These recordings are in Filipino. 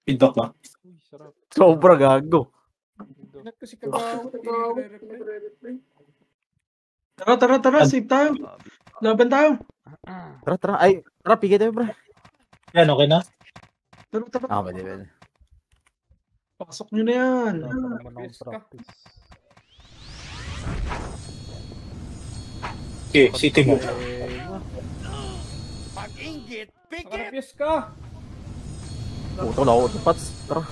Feedback ba? Uy, sarap. Sobra gago. Kasi kagawa ko, nagre-reply. Tara, save tayo. Laban tayo. Tara. Ay, tara, pigay tayo, bro. Yan, okay na? Tara. Ah, pwede. Pasok nyo na yan. Wala pa naman akong practice. Okay, city mo. Pag-inggit, pikit! Nakarapyes ka! Puto na ako, Pats. Tara.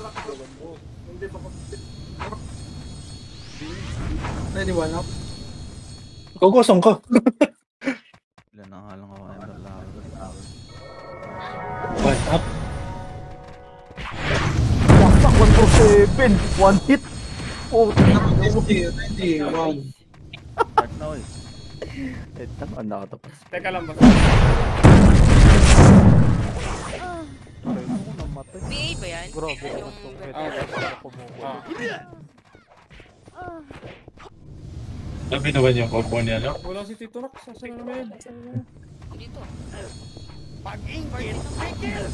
Ready, one up. Kugosong ka. Ilan na nga lang ako na One up. Waksak, 147. One hit. Oh, Ready, one. Start na oy. tama na ako, Pats. Teka lang ba? BA ba yan? Grabe, Yung Labi naman yung corpo niya, no? Wala si Tito Rock. Saan na naman yun? dito. Pag-inggit, pikit!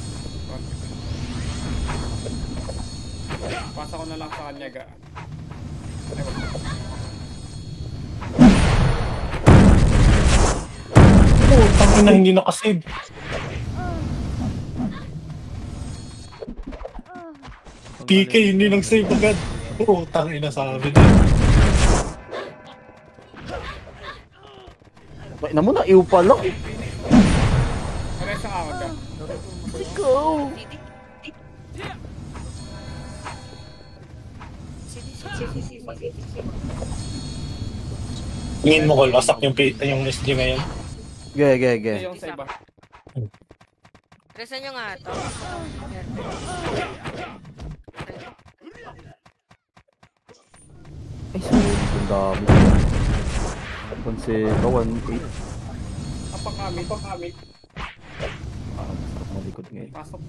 Pasa ko na lang sa kanya ga. Oh, tangin na hindi nakasave. PK, hindi nang save agad. Oo, tangin na sabi na. Bakit na muna, iw pa lang. Kaya sa ako ga. Go! Tingin mo, Col, wasak yung SG ngayon. Ge. Yung sa iba. Resan nyo nga ito. Ay, sorry. Ang dami. Konseba, 1-8. Apa kami. Ah, masarap malikod ngayon. Pasok.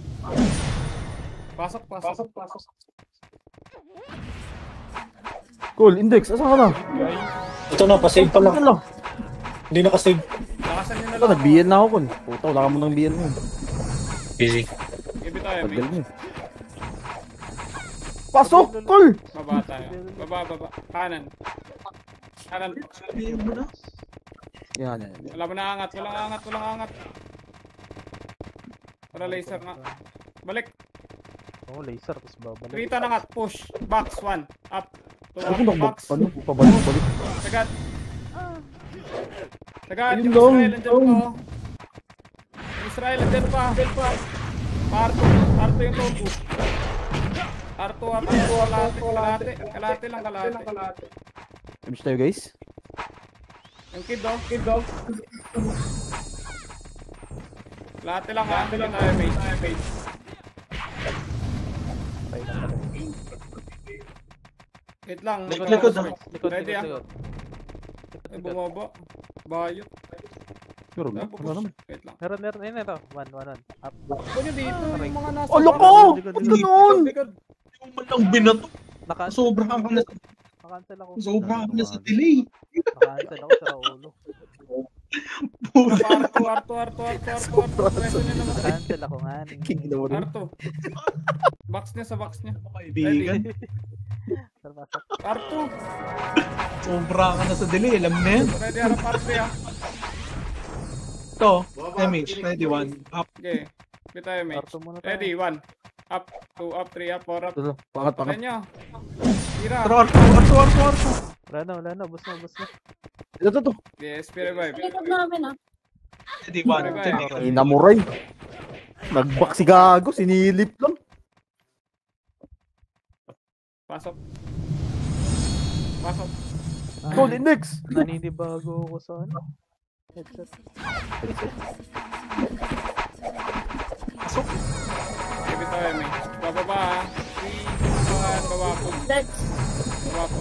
Cool, Index, asan ka na? Ito na, pasave pa lang. Asan lang? Hindi nakasave. Lakasan nyo na Ito, lang. nag-BL na ako, Cool. Puta, wala ka mo ng BL mo. Easy. Give it tayo, Tagal mate. mo. Pasok, Cool! Baba tayo. Baba. Kanan. Sabihin mo na. Yan. Wala mo na angat. Walang angat. Para laser nga. Balik. Oo, laser, tapos babalik. Rita na nga. Push. Box. 1. Up. Ano kung Box. pabalik? Sagad. Ayun Yung lang. Israel andyan pa. Yung Israel andyan pa. Arto yung topo. Arto. Kalate lang. Image tayo, guys. Yung kid dog. Kalate lang ha. Tayo mate. Wait lang. Likod. Ready ah. Ay, bumaba. Bayot. Pero, Ah, wala naman. Wait lang. Meron, ayun ito. One. Up. Huwag nyo dito. Yung mga nasa... Oh, loko! Ba't ganun? Likod. Yung malang binato. Naka-cancel Sobrang ka ako. na sa delay. Naka-cancel ako sa ulo. Arto. Preso nyo naman. Naka-cancel ako nga. King na wala. Arto. Box niya sa box niya. Kaibigan. Arto. Sobra ka na sa delay. Alam mo na yan. Ready, harap Arto ya. Ito, MH, ready, one. Up. Okay. Bit tayo, mate. Arto muna tayo. Ready, 1. Up, 2 up, 3 up, 4 up. Ito, pangat. Patayin nyo. Tira. Arto. Wala na. Bus na. Ito. Yes, revive. Likod namin ah. Ready, one. Inamuray. Nag-back si Gago, sinilip lang. Pasok. Cool, Index. Naninibago ako sa ano. Headset. Give it tayo, mate. Bababa ha. 3, 2, 1, baba po. Dex. Baba po.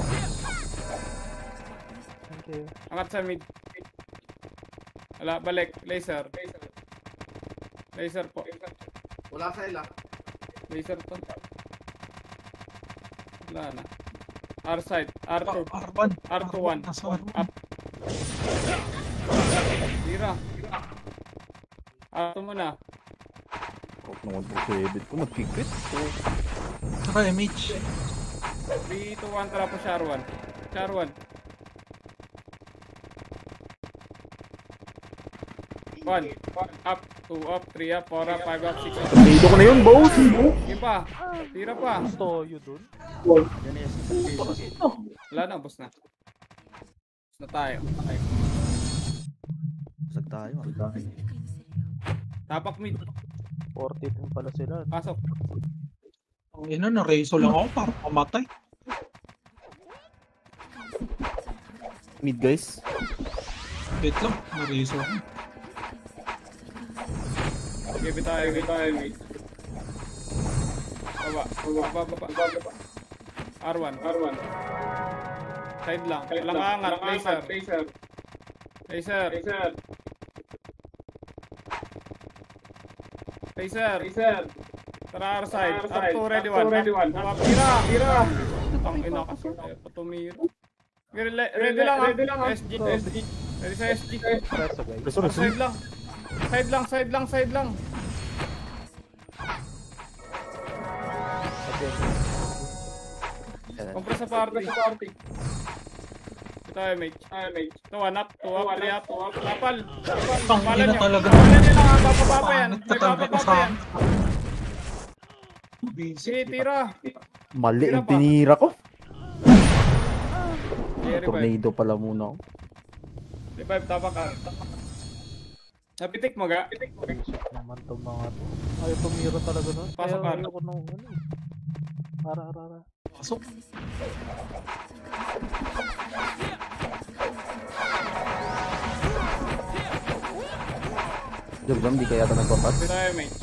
Thank you. Angat sa mid. Wala, balik. Laser po. Wala sa ila. Laser to. Wala na. R side. R2. R1. Up. Tira. R2 muna. Huwag naman po si Ebit ko, nagkikrit. Saka MH. 3, 2, 1, tara po, Char1. Char1. 1, up, 2 up, 3 up, 4 up, 5 up, 6 up. Dito ko na yun, boss! Sige pa, tira pa. Toyo dun. Yan yung assist. Wala na, boss na. Boss na tayo. Okay. Basag tayo. Tapak mid. 40 din pala sila. Pasok. Ang ina, na-reso lang ako para pamatay. Mid, guys. Wait lang, na-reso ako. Give it tayo, mid. Baba. R1. Side lang. Walang angat. Laser. Tara, R-side. R2, ready one. Tira. Ang ina kasi. Patumira. Ready lang. SG. Ready sa SG. Preso guys. Side lang. Kompres sa party. Ito ay mate. Ito, 1 up, 2 up, 3 up. Tapal. Tapalan nyo. talaga. Tapalan nyo lang, papapapa yan. May Nagtatampo papapapa sa yan. Sige, tira. Mali Tira yung pa. tinira ko. Revive. Tornado pala muna ako. Revive, tapak ka. Napitik mo ga? Naman itong mga to. Ayaw tumira talaga nun. Pasok ka. Kaya ayoko nung ano eh. Ara. Pasok. Jogdam, di kaya ito nagpapat. Ito tayo, mate.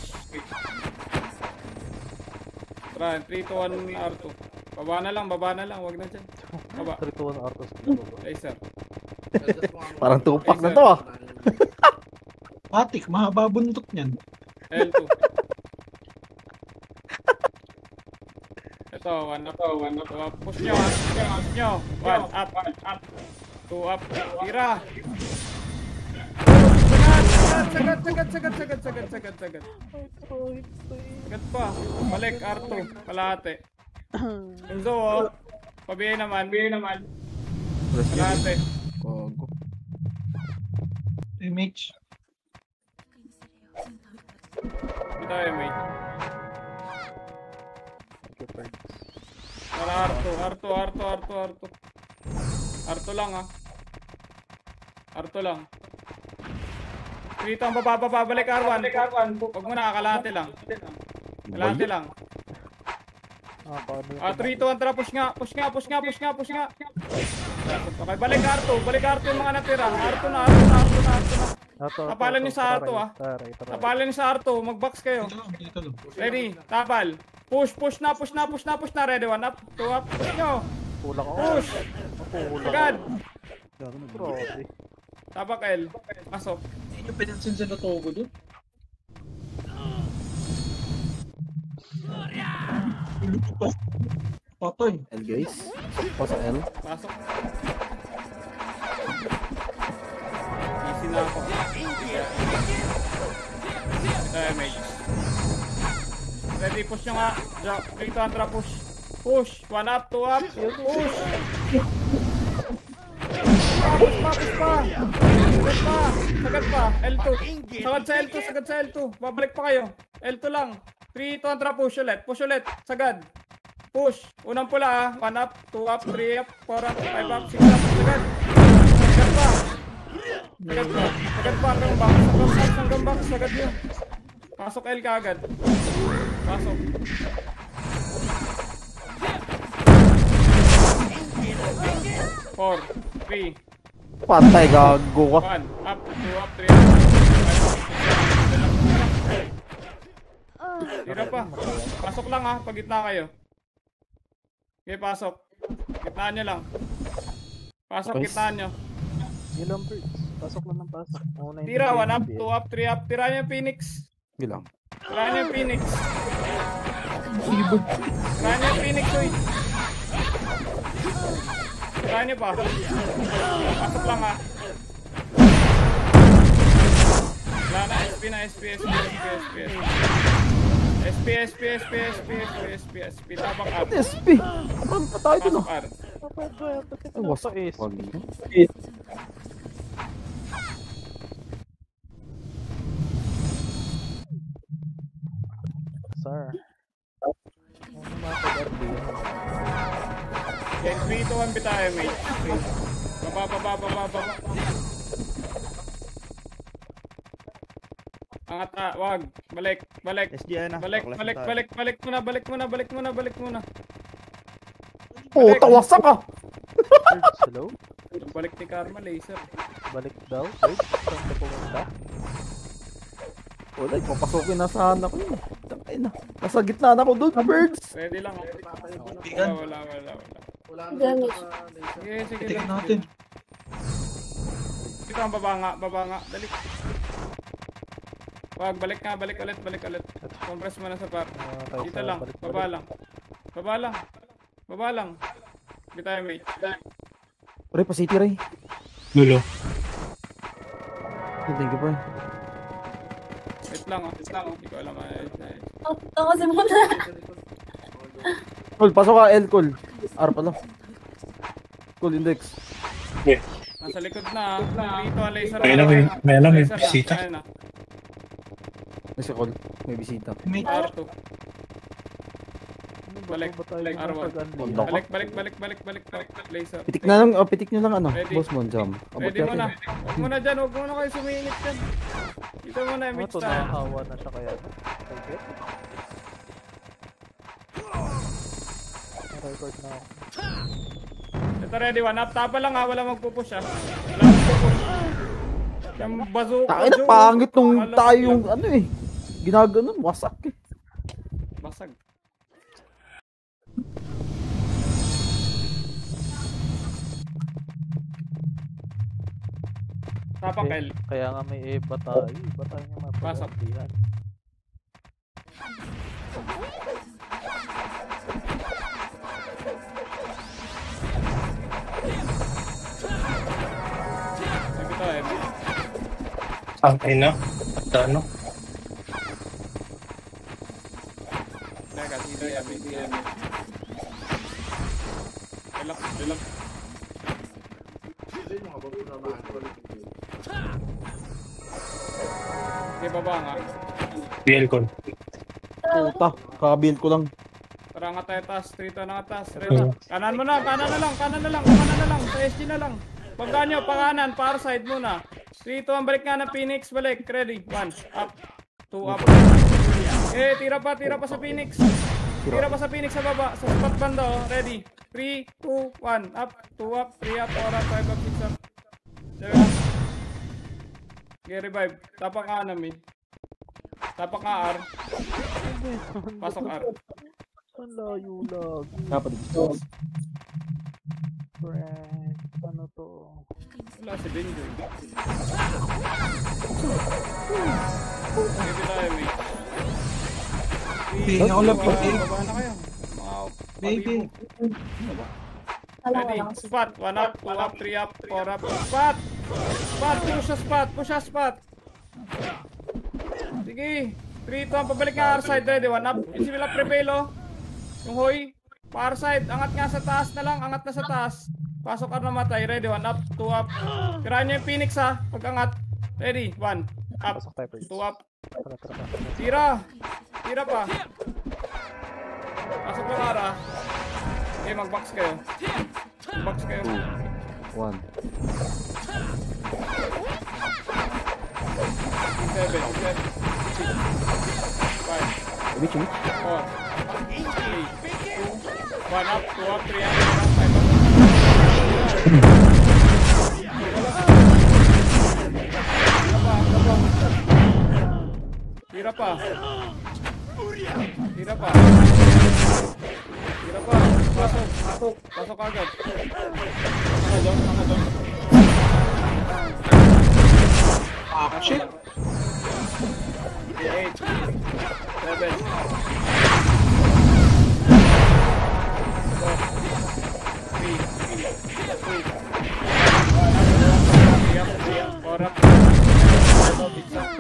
Tara, 3, 2, 1, R2. Baba na lang, wag na dyan. Baba. 3 to 1 Arthos. Laser. Parang tupak na to ah. Patik, mahaba buntot niyan. L2. Ito, 1 up. Push nyo. 1 up. 2 up. Tira. Sagad. Sagad pa. Balik, R2. Kalahati. Enzo, oh. Pabiyay naman. Kalahati. Gago. MH. Ito tayo, mate. Para R2. R2 lang, ah. R2 lang. Dito ang bababa, balik R1. Huwag mo na, kalahati lang. Kalahati lang. Paano yun? 3, 2, 1, tara, push nga. Okay, balik R2 yung mga natira. R2 na. Tapalan niyo sa R2, ah. Taray. Tapalan niyo sa R2, mag-box kayo. Dito lang. Ready, tapal. Push na. Ready, 1 up, 2 up. Push nyo. Kulang ako. Push. Agad. Grabe. Tapak L. Pasok. Hindi nyo pinansin sa Notogo doon. Patay. L guys. Pa sa L. Pasok. Easy na ako. Ito yung mage. Ready, push nyo nga. Dito, Andra, push. Push. 1 up, 2 up. Push. Push pa. Sagad pa. L2. Sagad sa L2. Babalik pa kayo. L2 lang. 3, 2, Andra, push ulit. Sagad. Push. Unang pula, 1 up, 2 up, 3 up, 4 up, 5 up, 6 up. Sagad. Sagad pa. Hanggang box. Sagad nyo. Pasok L ka agad. Pasok. Four, 3, Patay, gago ka. 1, up, 2 up, 3 up, 5 up, 6 up. Tira pa. Pasok lang, ha, pag gitna kayo. Okay, pasok. Gitnaan nyo lang. Pasok, Okay. gitnaan nyo. Ilang birds. Pasok lang ng pasok. Una yung Tira, 1 up, PNP. 2 up, 3 up. Tira nyo yung Phoenix. Bilang. Tira nyo yung Phoenix. Seabird. Tira nyo yung Phoenix, uy. Tira nyo pa. Pasok lang, ha. Wala na, SP. SP, SP, SP, SP, SP, SP, SP. Tabak up. SP! Abang patay ko na. Pasok R. Ay, wasak. Is. Wag. Sir. Ano naman ako garbi? Okay, 3 to 1 bitayo, mate. Baba. Angat na, wag. Balik. SGI na. Balik muna. Puta, wasak ah! Hello? Balik ni Karma, laser. Balik daw? Wait, saan ka pumunta? Wala, papasukin na sana ko yun. Tangay na. Nasa gitna na ako doon, birds! Ready lang. Bigan. Wala. Wala Damage. Sige, Tingnan natin. Dito ang baba nga. Dali. Wag, balik ulit. Compress mo na sa par. Dito lang, baba lang. Bitayo, mate. Ray, pa city, Ray. Lulo. Thank you, bro. Wait lang. Hindi ko alam. Ako si Mona. Col, pasok ka, L, Col. R pala. Col, index. Nasa likod na. Dito ang laser. May alam, may Laser na. bisita. Ayun na. Nasa Col, may bisita. Mate, R2. Balik. R1. Balik. Laser. Pitik na lang, pitik nyo lang ano, Ready. boss mo, jam. Abot Ready mo na. natin. Huwag mo na dyan. Huwag mo na kayo sumingit dyan. Dito mo na, Ano mate to, tayo. nakahawa na siya kaya? Okay. Record na ako. Ito ready, 1 up. Tapa lang ha. Wala magpupush ha. Wala magpupush. Yung bazooka. Takay na, pangit nung tayo yung ano eh. Ginaganon, wasak eh. Basag. Tapak L. Kaya nga may Eva tayo. Iba tayo nga Pasok. mapagalihan. Sabi to eh. Tangay na. At ano? Teka, sige yan. Relax. Okay, baba nga. BL Con. Puta, kakabuild ko lang. Tara nga tayo taas. Trito na nga taas. Ready. Kanan mo na. Kanan na lang. Sa SG na lang. Pagka nyo, pakanan. Para side muna. 3, 2, 1. Balik nga ng Phoenix. Balik. Ready. 1. Up. 2 up. Tira pa sa Phoenix. Tira pa sa Phoenix sa baba. Sa spot banda oh. Ready. 3, 2, 1. Up. 2 up. 3 up. 4 up. 5 up. 6 up. 7 up. Okay, revive. Tapak ka namin. Tapak ka R. Pasok R. Ang layo lagi. Dapat dito. Friend. Ano to? Wala si Benjoy. Sige tayo, mate. Bing, ako lang, bing. Baba na kayo. Mga Baby. Ready. Spot. 1 up, 2 up, 3 up, 4 up. Spot! Push a spot. Sige. 3, 2, 1. Pabalik nga R-side. Ready. 1 up. Yung sila prevail, oh. Yung hoy. Pa-R-side. Angat nga sa taas na lang. Angat na sa taas. Pasok ka namatay. Ready. 1 up, 2 up. Tirahan nyo yung Phoenix, ha. Pag-angat. Ready. 1 up, Pasok tayo, Prince. 2 up. Tara. Tira pa. Pasok lang ara. Okay, mag-box kayo. Mag-box kayo. 1. 7, 6, 5, Which 4, 3, 2, 1 one? up, 2 up, 3 up, 5 up. Tira pa. Pasok agad. Naka doon. Ah, shit. 8, 7, 4 up.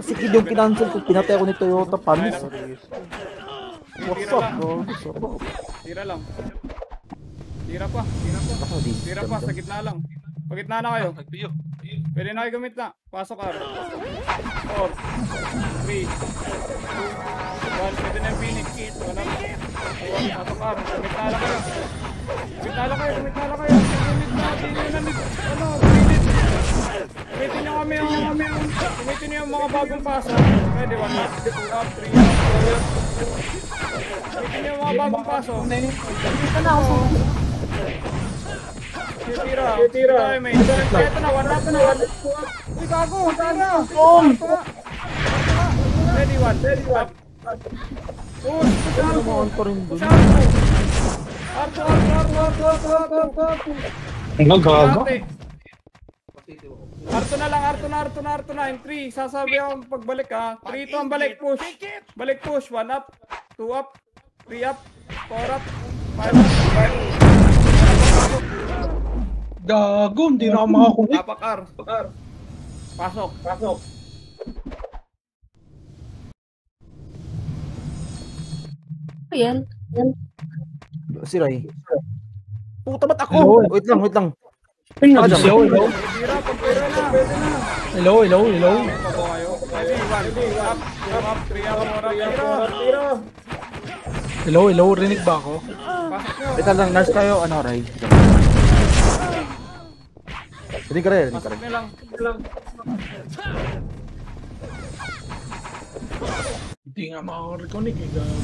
Sige yung kinancel ko, pinatay ako ni Toyota Panis. Sorry. What's Tira up, lang. bro? Sarap. Tira lang. Tira pa. Ako, di. Tira pa, sa gitna lang. Pagitna na kayo. Nagpiyo. Pwede na kayo gamit na. Pasok ka. 4, 3, 2, 1. Pwede na yung Phoenix. Wala na. Pasok ka. Gamit na lang kayo. Gamit na lang kayo. Gamit na lang kayo. Gamit na. Tingin na nito. Ano? Gamit. Gamitin nyo kami yung... Gamitin nyo yung mga bagong pasok. Pwede 1 up, 2 up, 3 up, 4 up. Gamitin nyo yung mga bagong pasok. Dito na ako. Tira. Ay, may. Ito na, 1 up na. Uy, gago. Tira. Ready, 1. Up. Push. Naman ko rin dun. Arto. Ang gago. Arto na. In 3, sasabi ako pagbalik ha. 3 to ang balik, push. Balik, push. 1 up, 2 up, 3 up, 4 up, 5 up, 5 up. Gago, hindi na ako makakunik. Tapak R. Pasok. Ayan. Si Ray. Puta, ba't ako? Wait lang. Hello. Tira, pagpira na. Pwede na. Hello. Pabo kayo. Ready, 1. Up, 2 up, 3 up, 4 up. Tira. Hello, rinig ba ako? Pasok nyo. Wait lang, nurse kayo. Ano, Ray? Hindi ka rin. Pasok nyo lang. Hindi nga makakunik eh. Gago.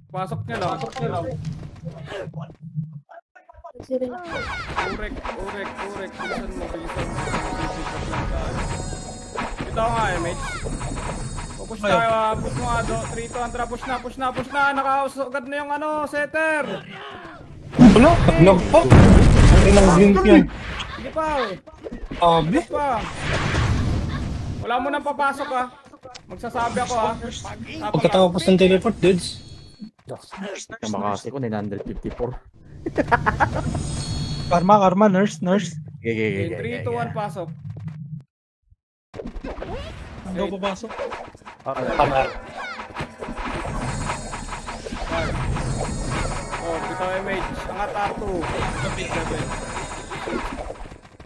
Pasok nyo lang. Sige. Urek. Bilisan mo. Ito nga eh, mate. Push tayo ha. Push mo nga. 3 to Antra. Push na. Nakausagad na yung setter. Ano? Nagpa? Ang ilang blink yan. Hindi pa eh. Abi? Pa. Wala mo nang papasok ha. Magsasabi ako ha. Pagkatapos ng teleport, dudes. Ang makasi ko, 954. Karma, nurse. Okay. 3, 2, 1, pasok. Hindi ako papasok. Bitaw MH. Angat R2.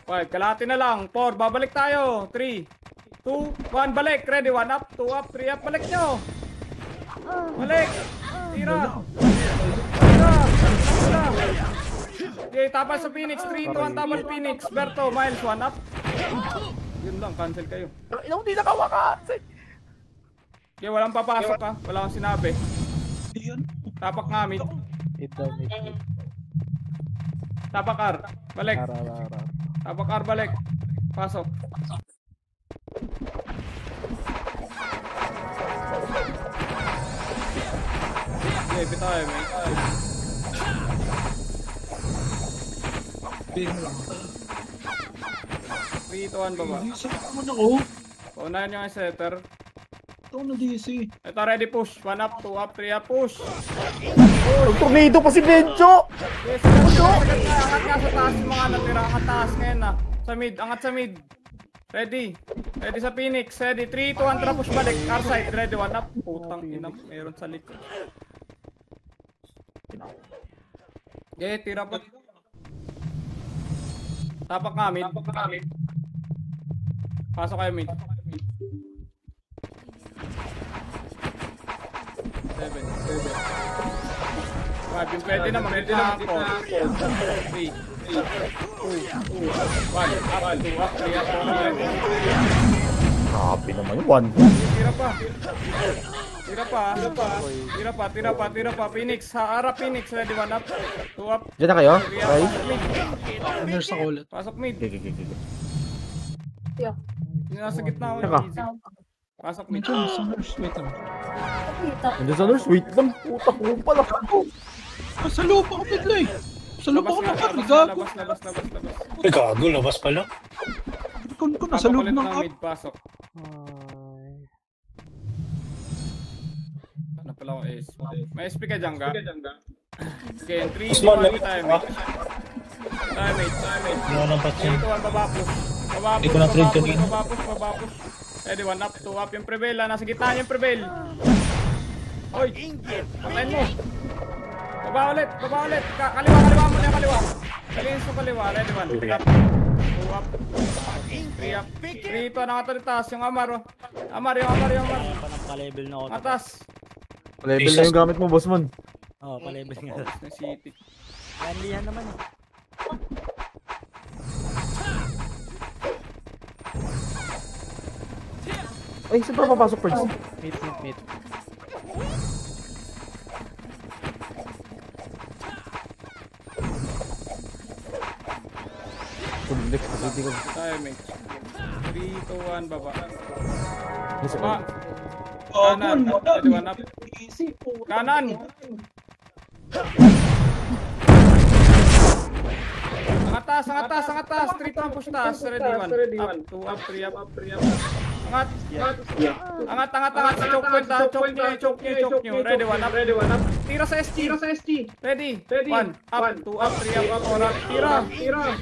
5. Kalahati na lang. 4. Babalik tayo. 3, 2, 1. Balik. Ready. 1 up, 2 up, 3 up. Balik nyo. Balik. Tira. Okay, tapos sa Phoenix. 3, 2, 1. Tapos Phoenix. Berto. Miles. 1 up. Yun lang. Cancel kayo. Hindi nakawakas. Okay, walang papasok ha. Wala akong sinabi. Yan. Tapak nga mid. Ito, Tapak R. Balik. Tapak R. Balik. Pasok. Okay, bitaw eh, mate. Bing lang. 3, 2, 1, baba. DC naman ako. Paunahan yung setter. Ito na DC. Ito, ready, push. 1 up, 2 up, 3 up, push. Tornado pa si Benjo! Yes, angat nga sa taas yung mga natira. Angat taas ngayon na. Sa mid, angat sa mid. Ready. Ready sa Phoenix. Ready, 3, 2, 1, tara, push balik. Car side, ready, 1 up. Putang ina, meron sa likod. Okay, tira pa. Tapak nga, mid. Pasok kayo, mid. 7. 5. Pwede na, pwede na. 4, 3, 2, 1. Up, 2 up, 3 up, 4 up. Grabe naman yung 1. Tira pa. Phoenix, harap Phoenix. Ready, 1 up, 2 up. Diyan na kayo? 3 up, Ray? pasok mid. Nurse ako ulit. Pasok mid. Okay. Yeah. Nasa gitna ako. Teka. Easy. Pasok mid. Medyo sa nurse. Wait lang. Nandiyan sa nurse, wait lang. Puta ko pala. Sa loob ako bigla eh. Sa loob ako ng kar. Gago. Labas. Ay, gago. Labas pala. Ikon ko na sa loob Papakulit ng ng kar. mid, pasok. Ano pala ako ace? May SP ka dyan, ga? Okay, 3, 2, 1, tayo, mate. Ano nang patsin? 3, 2, 1, babapos. Hindi ko na-trade kanina. Babapos. Ready, 1 up, 2 up. Yung prevail, nasa gitna yung prevail. Oy, patayin mo. Baba ulit. Kaliwa muna yung kaliwa. Kalinis mo kaliwa. Ready, 1. 2 up. 3 up. 3 ito, nakatalitas. Yung Amar, oh. Amar. Pa-level na ako. Atas. Level na yung gamit mo, boss man. Oo, pa-level nga. Na city. Friendly yan naman eh. Ay, saan pa papasok first? Meet. Next, kasi ko. Tayo, mate. 3, 2, 1, baba. Yes, Baba. Oh, Kanan. Ready, 1 up. Kanan. Ang atas. 3 to push taas. Ready, 1. Up, 2 up, 3 up. Angat. Choke point ha. Choke nyo. Ready, 1 up. Tira sa ST. Ready. 1 up, 2 up, 3 up, 4 up. Tira.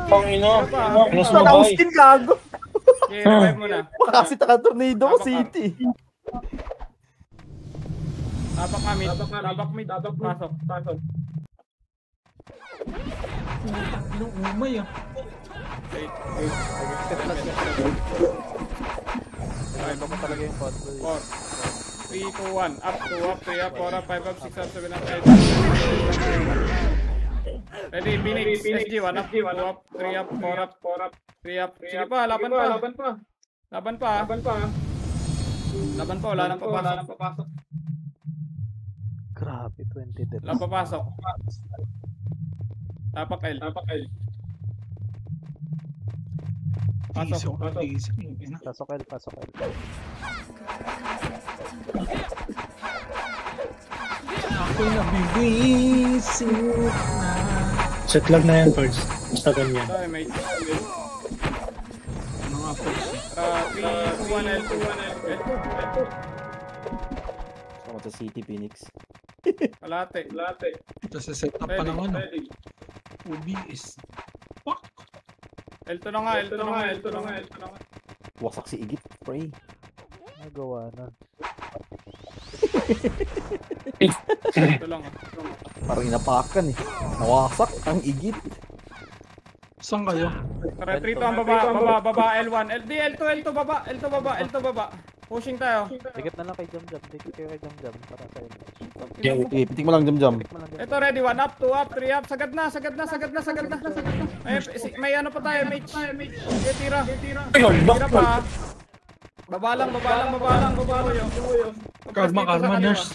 Pangino. Close mo Saan ba? Austin gago? Okay, revive mo na. Kasi taka-tornado ko city. Tabak mid. Pasok. Anong umay ah. Wait. Ay, baka talaga yung pot. 4, 3, 2, 1. Up, 2 up, 3 up, 4 up, 5 up, 6 up, 7 up, 8 up. Ready, Phoenix, SG, 1 up, 2 up, 3 up, 4 up, 3 up. Sige pa, laban pa. Wala nang papasok. Grabe, 20 dead. Wala papasok. Tapak L. Pasok. Pasok L. Ako'y nabibisit na. Set lag na yan first. Basta ganyan. Tayo, mate. Ano nga po? 3, 2, 1, L2. Sama sa city, Phoenix. Kalate. Ito sa setup pa ng ano. OBS. Fuck! L2 na nga. Wasak si Igit, pre. Nagawa na. Ito lang. Parang inapakan eh. Nawasak ang Igit. Saan kayo? Tara, 3 to ang baba, L1. L2 baba. Pushing tayo. Dikit na lang kay Jam. Dikit kayo kay Jam. Para sa inyo. Okay, pitik mo lang jam. Ito ready, 1 up, 2 up, 3 up. Sagad na. May ano pa tayo, mate. Okay, tira. Ayun, Tira back pa. Baba lang. Karma, nurse.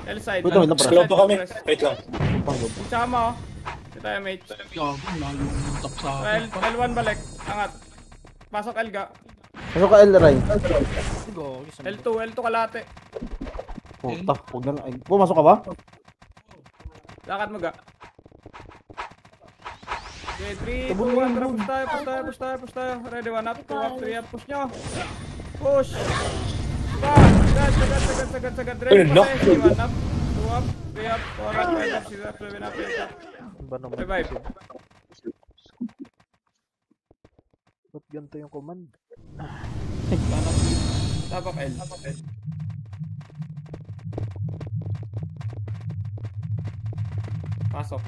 L side. Wait lang, Slow pa kami. Wait lang. Sama, oh. Ito tayo, mate. Gago, lalo yung tap sa akin. L1 balik. Angat. Pasok Elga. Ano ka, L-Ray? L2 kalate. Puta, huwag na lang. Ay, pumasok ka ba? Lakad mo ga. Okay, 3, 2, 1, tara, push tayo. Ready, 1 up, 2 up, 3 up, push nyo. Push. Sagad. Ready pa tayo, 1 up, 2 up, 3 up, 4 up, 5 up, 6 up, 7 up, 8 up. Ba naman? Revive. Ba't ganito yung command? Tapak L. Pasok.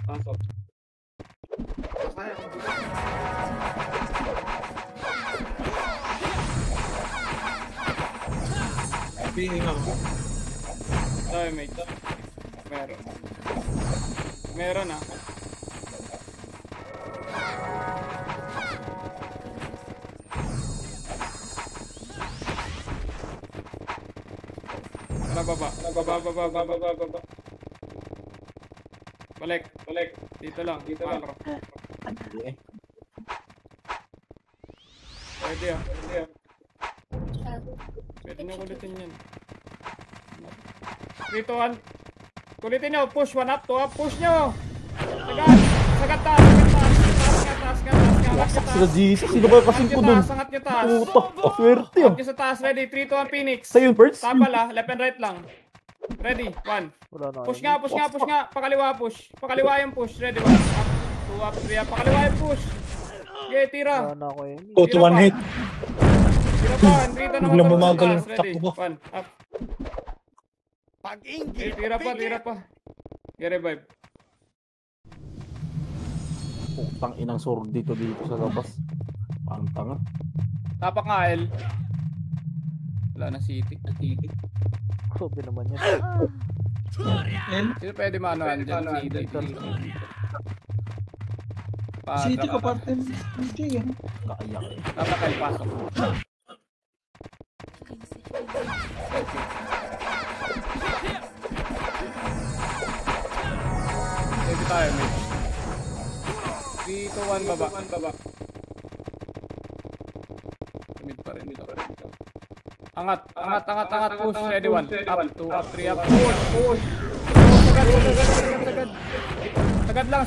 Being ako. Tayo, mate. Meron ah. Baba. Balik. Dito lang. Macro. Pwede ah. Pwede nyo kulitin yan. 3, 2, 1. Kulitin nyo. Push 1 up, 2 up. Push nyo. Sagat taas. Wasak sila Jesus. Sino ba kasing ko dun? Sangat nyo taas. Puta, swerte ah. Sangat nyo sa taas. Ready. 3, 2, 1. Phoenix. Sa'yo, first? Tabal ah. Left and right lang. Ready. 1. Wala na. Push nga. Pakaliwa push. Pakaliwa yung push. Ready. 1 up. 2 up, 3 up. Pakaliwa yung push. Okay, tira. Wala na ako yun. Go to one hit. Tira pa. Dito naman Biglang tayo sa bumagal taas. yung Ready. takbo ko. 1 up. Pag-inggit, Tira pa, tira pa. I-revive. Putang inang sword dito sa labas. Parang tanga. Tapak nga, L. Wala na city. Grabe naman yan. Sino pwede maanoan dyan? City. City ka parte ng DJ yan. Kaayak eh. Tapak L, pasok. Save tayo, mate. 3, 2, 1, baba. Mid pa rin. Angat. Push. Ready, 1. Up, 2, up, 3, up. Push. Sagad lang.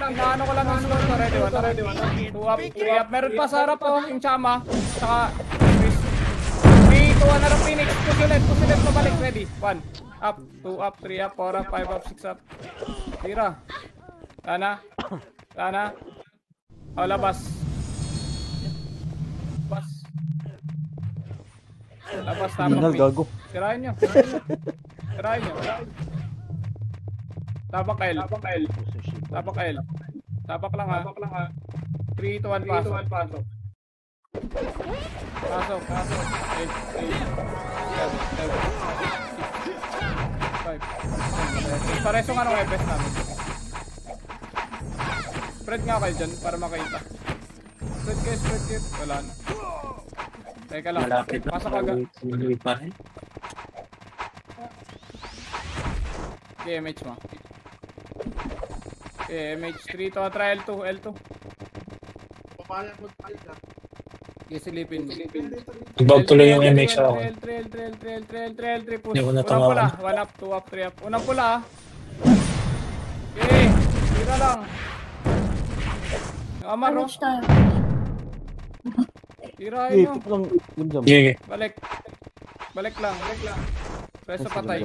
Inaano ko lang ang slot. Ready, 1. 2, up, 3, up. Meron pa sa harap po. Yung Chama. Saka, 3, 2, 1, harap Phoenix. Push ulit. Pabalik. Ready, 1. Up, 2, up, 3, up, 4, up, 5, up, 6, up. Tira. Lana. O, labas. Labas, Hindi tapak. gago. Tirahin nyo. Tapak L. Tapak lang ha. 3, 2, 1, pasok. Pasok. 8, 5. Pareso nga ng EPS namin. Spread nga kayo dyan para makita. Spread kayo. Wala na. Teka lang. Pasok agad. Okay, MH mo. Okay, MH 3 to try L2. Papayag mo tayo ka. Okay, silipin. Nag-bug tuloy yung MX ako. L3, push. Hindi ko Unang natamaan. pula. 1 up, 2 up, 3 up. Unang pula. Okay, tira lang. Yung Amar, oh. Damage tayo. Tirahin nyo. Ito lang yung jump. Sige. Balik lang. Preso patay.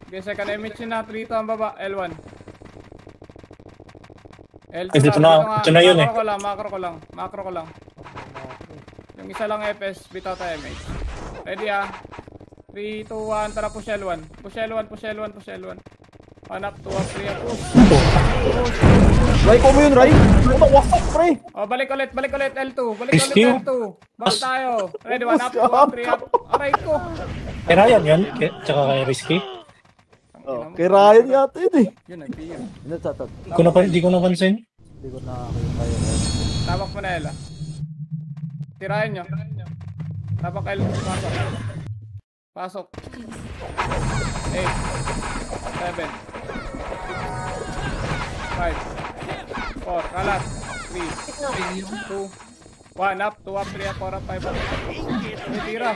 Okay, second image na. 3 to ang baba. L1. L2 Ay, dito na. Ito na yun eh. Macro ko lang. Yung isa lang FS. Bitaw tayo image. Ready ah. 3, 2, 1. Tara, push L1. Push L1. 1 up, 2 up, 3 up. Push. Ray ko mo yun, Ray! Wasak, pre! Oh, balik ulit L2. Rescue? Back tayo. Ready, 1 up, 2 up, 3 up. Aray ko. Kay Ryan yun? Tsaka kay Risky? Oh, kay Ryan yata yun eh. Yun, nag-PM. Hindi ko napansin. Hindi ko nakakita yun. Tabak mo na Ella. Tirahin nyo. Tabak L. Pasok. 8. 7. 5. 4. Kalat. 3. 2. 1 up. 2 up. 3 up. 4 up. 5 up. Tira.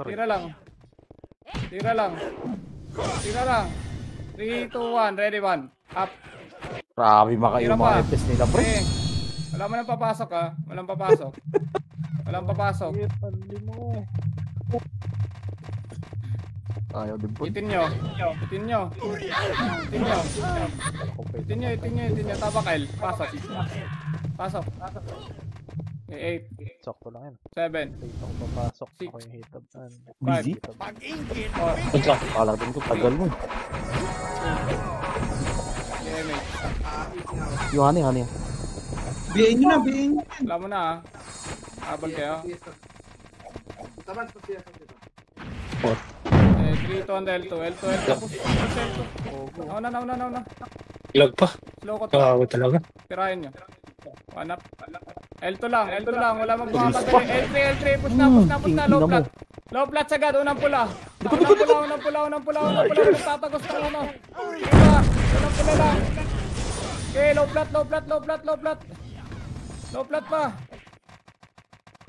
Tira lang. 3, 2, 1. Ready, 1. Up. Grabe makayo Tira mga pa. epes nila, pre. Eh, wala mo nang papasok ha. Walang papasok. Pandi mo. Ayaw din po. Itin nyo. Tabak L. Pasok. Okay, 8. Sakto lang yan. 7. Dito ko papasok. Six. Ako yung hitab. Busy? Pag-inggit, 4. Kala din ko, tagal mo. MH. Yung hani. Biyain nyo na. Alam mo na ha. Habal kayo. Taman pa siya. 3 to on L2. Push L2. Nauna. Lag pa. Slow ko to. Kakawa talaga. Pirahin nyo. 1 up. L2 lang. Wala magmamadali. L3. Push na. Low plat sagad. Unang pula. Unang pula. Tatagos na uno. Unang pula lang. Okay, low plat. Low plat pa.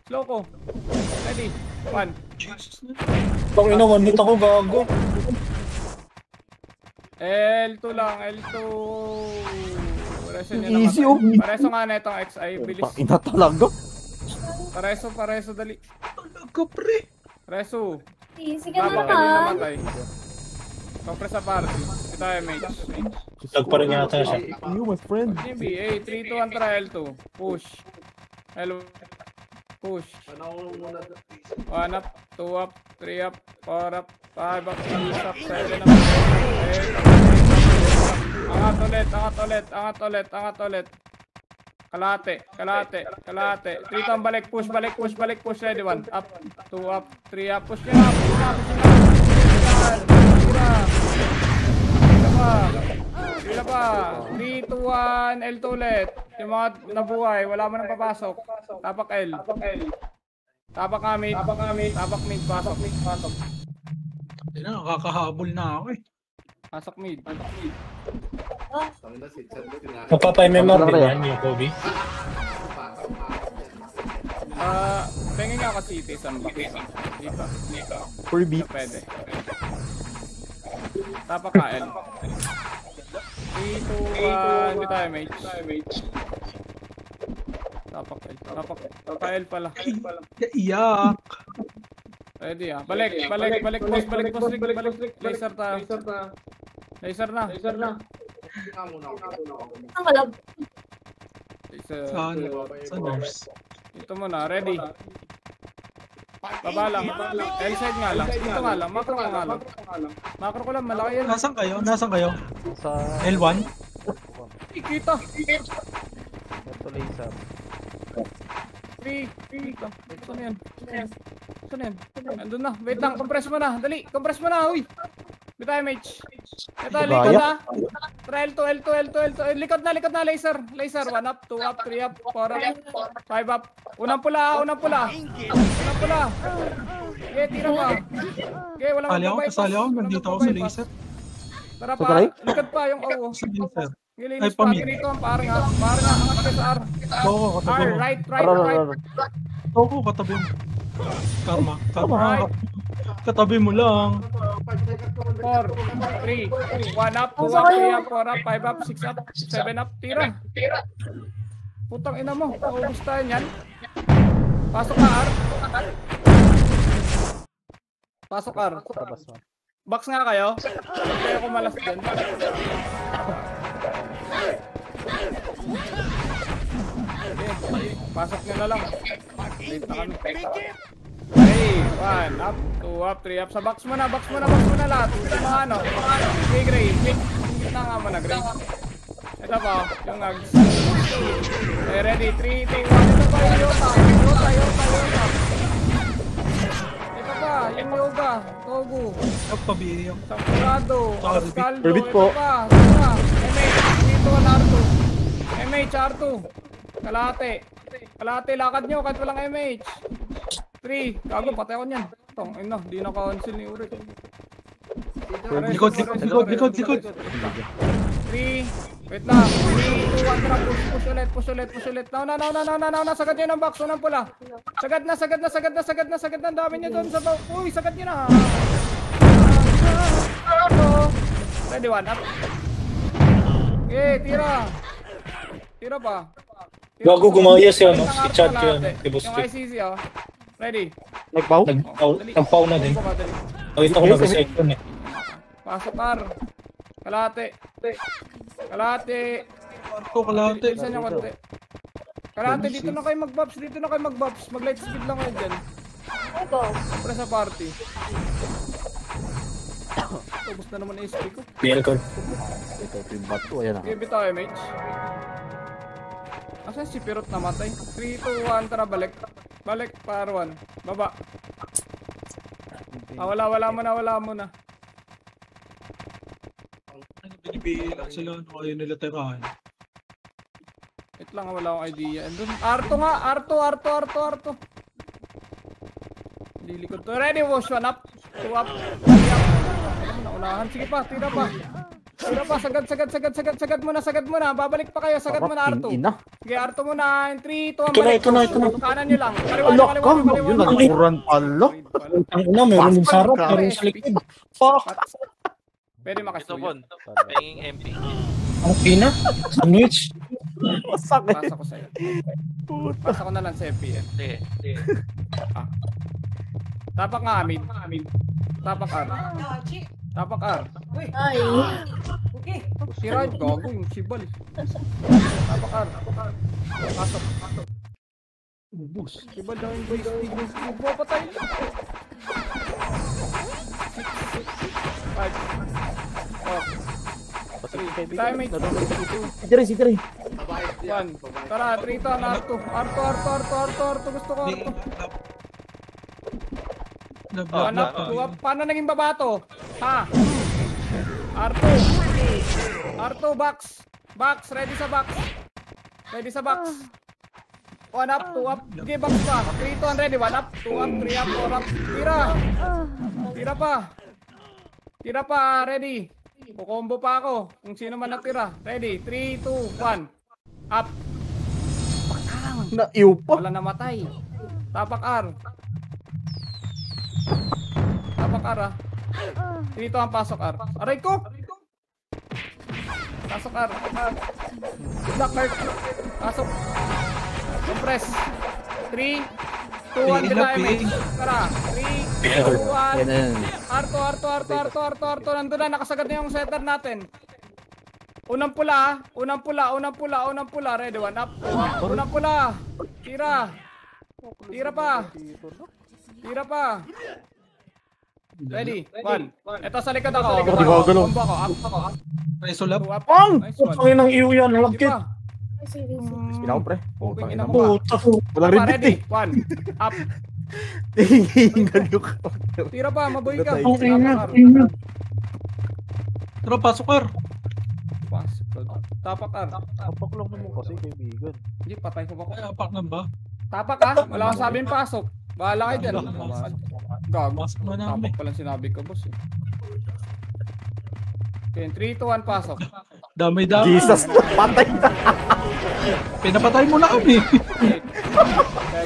Slow ko. Ready. 1. Pang ina, 1 hit ako, gago. L2 lang. Easy, oh. Pareso nga na itong XI. Bilis. Ina talaga. Pareso. Dali. Talaga, pre. Pareso. Easy ka Babak din naman. namatay. Compress sa party. Ito ay mage. Lag pa rin yata siya. You, my friend. NBA. 3 to 1 trial 2. Push. L1. Push. Panahon muna. 1 up, 2 up, 3 up, 4 up, 5 up, 6 up, 7 up, 8 up. Angat ulit, angat ulit, angat ulit, angat ulit. Kalate, kalate, kalate. 3 to balik, push, balik, push, balik, push. Ready, 1 up, 2 up, 3 up, push nyo na, push nyo na, push nyo na. Tira. Tira pa. Tira pa. 3, 2, 1, L2 ulit. Yung mga nabuhay, wala mo nang papasok. Tapak L. Tapak nga mid. Tapak mid, pasok. Hindi na, nakakahabol na ako eh. Pasok mid. Tangin na si Chan. Mapapay-memor din yan yung Kobe. Tingin nga ka city, saan ba? Dito. For beat. Pwede. Tapak ka L. 3, 2, 1, di tayo mage. Tapak L. Tapak L pala. Iyak. Ready ah. Balik, boss. Laser na. Nga muna ako. Ang kalab. Laser. Sa nurse. Ito muna, ready. Baba lang. L-side nga lang. Ito nga lang, macro nga lang. Macro ko lang, malaki yan. Nasaan kayo? Sa L1? Kita. ito laser. 3. Saan yan? Andun na. Wait lang, compress mo na. Dali, compress mo na, huy. Bitay mage. Ito, likod na. Try L2. Likod na, laser. 1 up, 2 up, 3 up, 4 up, 5 up. Unang pula. Okay, tira pa. Okay, walang magbabypass. Kasali ako, nandito ako sa laser. Tara pa, likod pa yung OO. Sa laser. Gilinis pa, ganito ang parang angat ka sa R. Oo, katabi R, mo. right. Oo, katabi mo. Karma. Katabi mo lang. 4, 3, 1 up, 2 up, 3 up, 4 up, 5 up, 6 up, 7 up, tira. Putang ina mo, paubos tayo yan. Pasok ka R. Pasok R. Box nga kayo. Kaya ko malas dyan. Okay, pasok nyo na lang. Late na kami. Okay, 1 up, 2 up, 3 up. Sa box mo na lahat. Ito mga ano. Okay, Gray. Gitna nga mo na, Gray. Ito pa, yung Ags. Okay, ready. 3, 2, 1. Ito pa yung Yota. Ito pa, yung Yoga. Togu. Pagpabiyang. Sampurado. Caldo. Perbit po. Ito pa. MH. Dito, R2. MH, R2. Kalate, lakad nyo kahit walang MH. 3. Gago, patay ako niyan. Tong, ino, di na-cancel ni Uri. Likod. 3. Wait lang. 3, 2, 1, tara. Push ulit. Nauna. Sagad nyo ng box. Unang pula. Sagad na. Dami nyo doon sa box. Uy, sagad nyo na. Ready, 1 up. Okay, tira pa. Gago gumaya siya, no? Si Chad yun. Si Boss Yung Trick. ICC, oh. Ready. Nagpaw? Nagpaw na din. Nakita ko nag-second eh. Pasok R. Kalate. Kalate. Bilisan nyo konti. Kalate, dito na kayo mag-bobs. Mag-light speed lang kayo dyan. Ito. Para sa party. Ubus na naman SP ko. BL call. Ito yung bato. Ayan na. Give it tayo, MH. Asan si Pirot namatay? 3, 2, 1, tara balik. Balik, par 1. Baba. Wala mo na. Binibilang sila. Ano kayo nila tirahan? Wait lang, wala akong idea. Andun, R2. Lilikod to. Ready, wash 1 up. 2 up. 3 up. Naunahan. Sige pa, tira pa. Sagad muna. Babalik pa kayo, sagad muna R2. Sige, R2 muna. 3, 2, 1, balik. Ito na. Kanan nyo lang. Kaliwa. Yun, nagkuran pala. Ang ina, meron yung sarap, meron sa likod. Fuck! Pwede Ito makasuyo. Bon, penging MP. Ang ina? Sandwich? Wasak eh. Pasa ko sa'yo. Pasa ko na lang sa FPN. Sige. Tapak nga amin. Tapak R. Ay. Si Ryan, gago yung sibal. Tapak R. Pasok. Ubus. Iba daw yung boys. Iba patay. 6, 5, 4, 3. Time mate. Si Tiri. Babae yan. 1. Tara, 3 to, Arto. Gusto ko, Arto. Lab. Paano naging baba to? Ha? Arto, box. Ready sa box. 1 up, 2 up. Okay, box pa. 3 to, ready. 1 up, 2 up, 3 up, 4 up. Tira pa, ready. Kukombo pa ako. Kung sino man natira. Ready, 3, 2, 1. Up. Na-iw pa. Wala namatay. Tapak R. Ah. Dito ang pasok R. Aray ko! Pasok R. Black mark. Pasok. Compress. 3, 2, 1. Damage. Tara. 3, 2, 1. Arto. Nandun na. Nakasagad na yung setter natin. Unang pula. Ready, 1 up. Unang pula. Tira pa. Ready, 1. Ito sa likod ako. Combo ako. Up. Preso lab. 2 up. Ang! Nice one. Tangin ng iyo yan. Lagkit. Diba? Sige. Pinaw pre. Puping ina Putang ina mo mo. pa. Puta. Walang Pa, repeat ready, eh. 1. Up. Ganyo ka. Tira pa, mabuhay ka. Ang ina. Tara, pasok R. Tapak R. Tapak lang naman kasi kaibigan. Hindi, patay ko ba ko? Ay, apak na ba? Tapak ah. Wala akong sabing pasok. Bahala kayo dyan. Gago. Pasok na namin. Tapak palang sinabi ko, boss. Okay, 3, 2, 1, pasok. Damay-damay. Jesus, patay na. Pinapatay mo na kami. 8,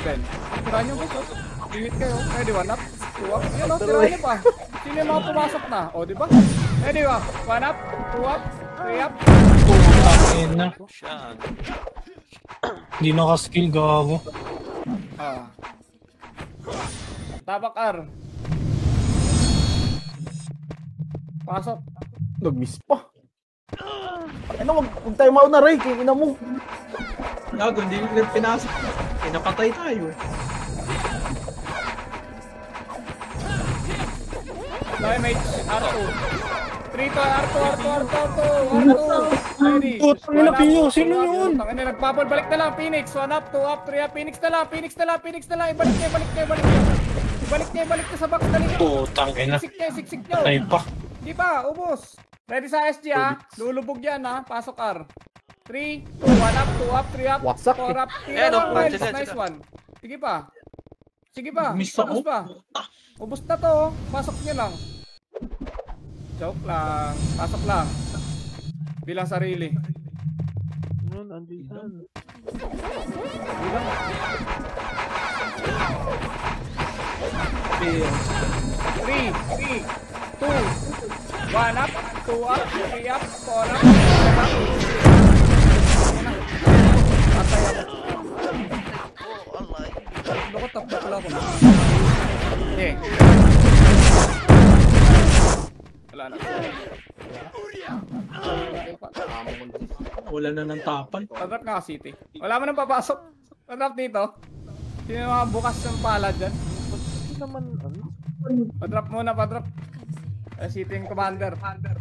7. Tirahan nyo, boss. Limit kayo. Ready, 1 up. 2 up. Yan o, tirahan nyo pa. Sino yung mga pumasok na? O, diba? Ready ba? 1 up. 2 up. 3 up. Tangin na. Hindi naka-skill, gago. Tapak R. Pasok. Nag-miss pa. Ano, huwag tayo mauna, Ray. Kaya ina mo. Gago, hindi rin pinasok. Pinapatay tayo. Damage. R2. 3 to R2. Ready. Putang ina, Pio. Sino yun? Tangina, nagpapal. Balik na lang. Phoenix. 1 up, 2 up, 3 up. Phoenix na lang. Ibalik niya sa box. Dali niyo. Putang ina. Siksik niyo. Patay pa. Di pa, ubos. Ready sa SG ha. Lulubog yan ha. Pasok R. 3, 2, 1 up, 2 up, 3 up, Wasak 4 up. Tira lang, Miles. Nice one. Sige pa. Miss ako. Ubos pa. Ubos na to. Pasok niyo lang. Joke lang. Pasok lang. Bilang sarili. Yun, andiyan. Bilang. 3, 2, 1 up, 2 up, 3 up, 4 up, 5 up. Patay ako. Lukot up na pala ako na. Okay. Wala na. Wala na ng tapan. Padrap nga City. Wala mo nang papasok. Padrap dito. Sino yung mga bukas ng pala dyan? Hindi naman, ano? Padrap muna, padrap. City yung commander. Kala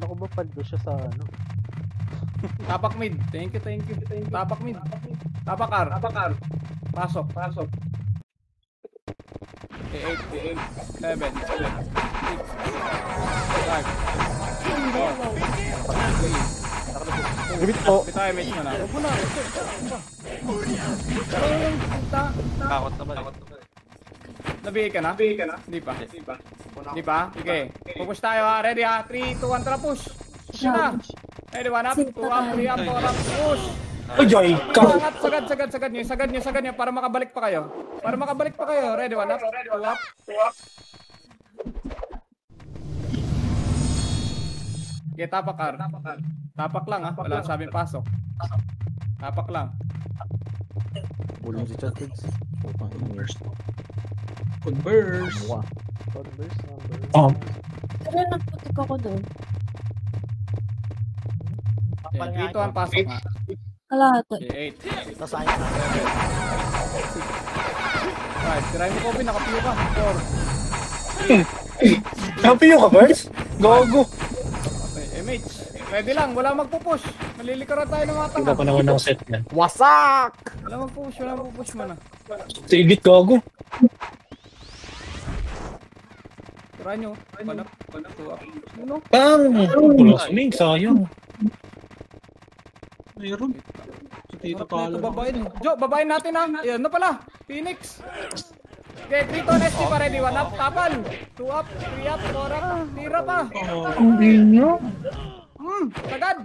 ko ba paldo siya sa ano? Tapak mid. Thank you. Tapak mid. Tapak R. Pasok. Okay, 8, 7, 6, 5, 4, 3. Limit po. Pitay, mate mo na. Huwag mo na. Takot naman. Nabigay ka na? Hindi pa. Sige. Pupush tayo ha. Ready ha? 3, 2, 1, tara push. Push na. Ready, 1 up, 2 up, 3 up, 4 up, push. Ay, jay ka. Sagad nyo para makabalik pa kayo. Ready, 1 up, 2 up. Okay, tapak R. Tapak lang ha. Wala sabing pasok. Tapak lang. Bulong si Chatwigs. Converse. Converse number. Pero nagputik ako doon. Okay, 3, 2, 1, pasok nga. Kalahati. Okay, 8. Tapos ayos na. 5. Tirahin mo ko, Bin. Nakapiyo ka. 4. Happy ka, Bers? Gogo. Okay, MH. Ready lang. Wala magpupush. Malilikaran tayo ng mga Iba tanga. pa naman ng set yan. Wasak! Wala magpupush. Wala magpupush man ah. Sigit, gogo. Tirahin nyo. Panap. Tuwa. Ano? Bang! Wala suming, sayang. Mayroon. Sa tito Harap na ito, talo. babain. Jo, babain natin ha. Ayan na pala. Phoenix. Okay, 3 to SP pa ready. 1 up, tapal. 2 up, 3 up, 4 up. Tira pa. Ang inyo. Tagad.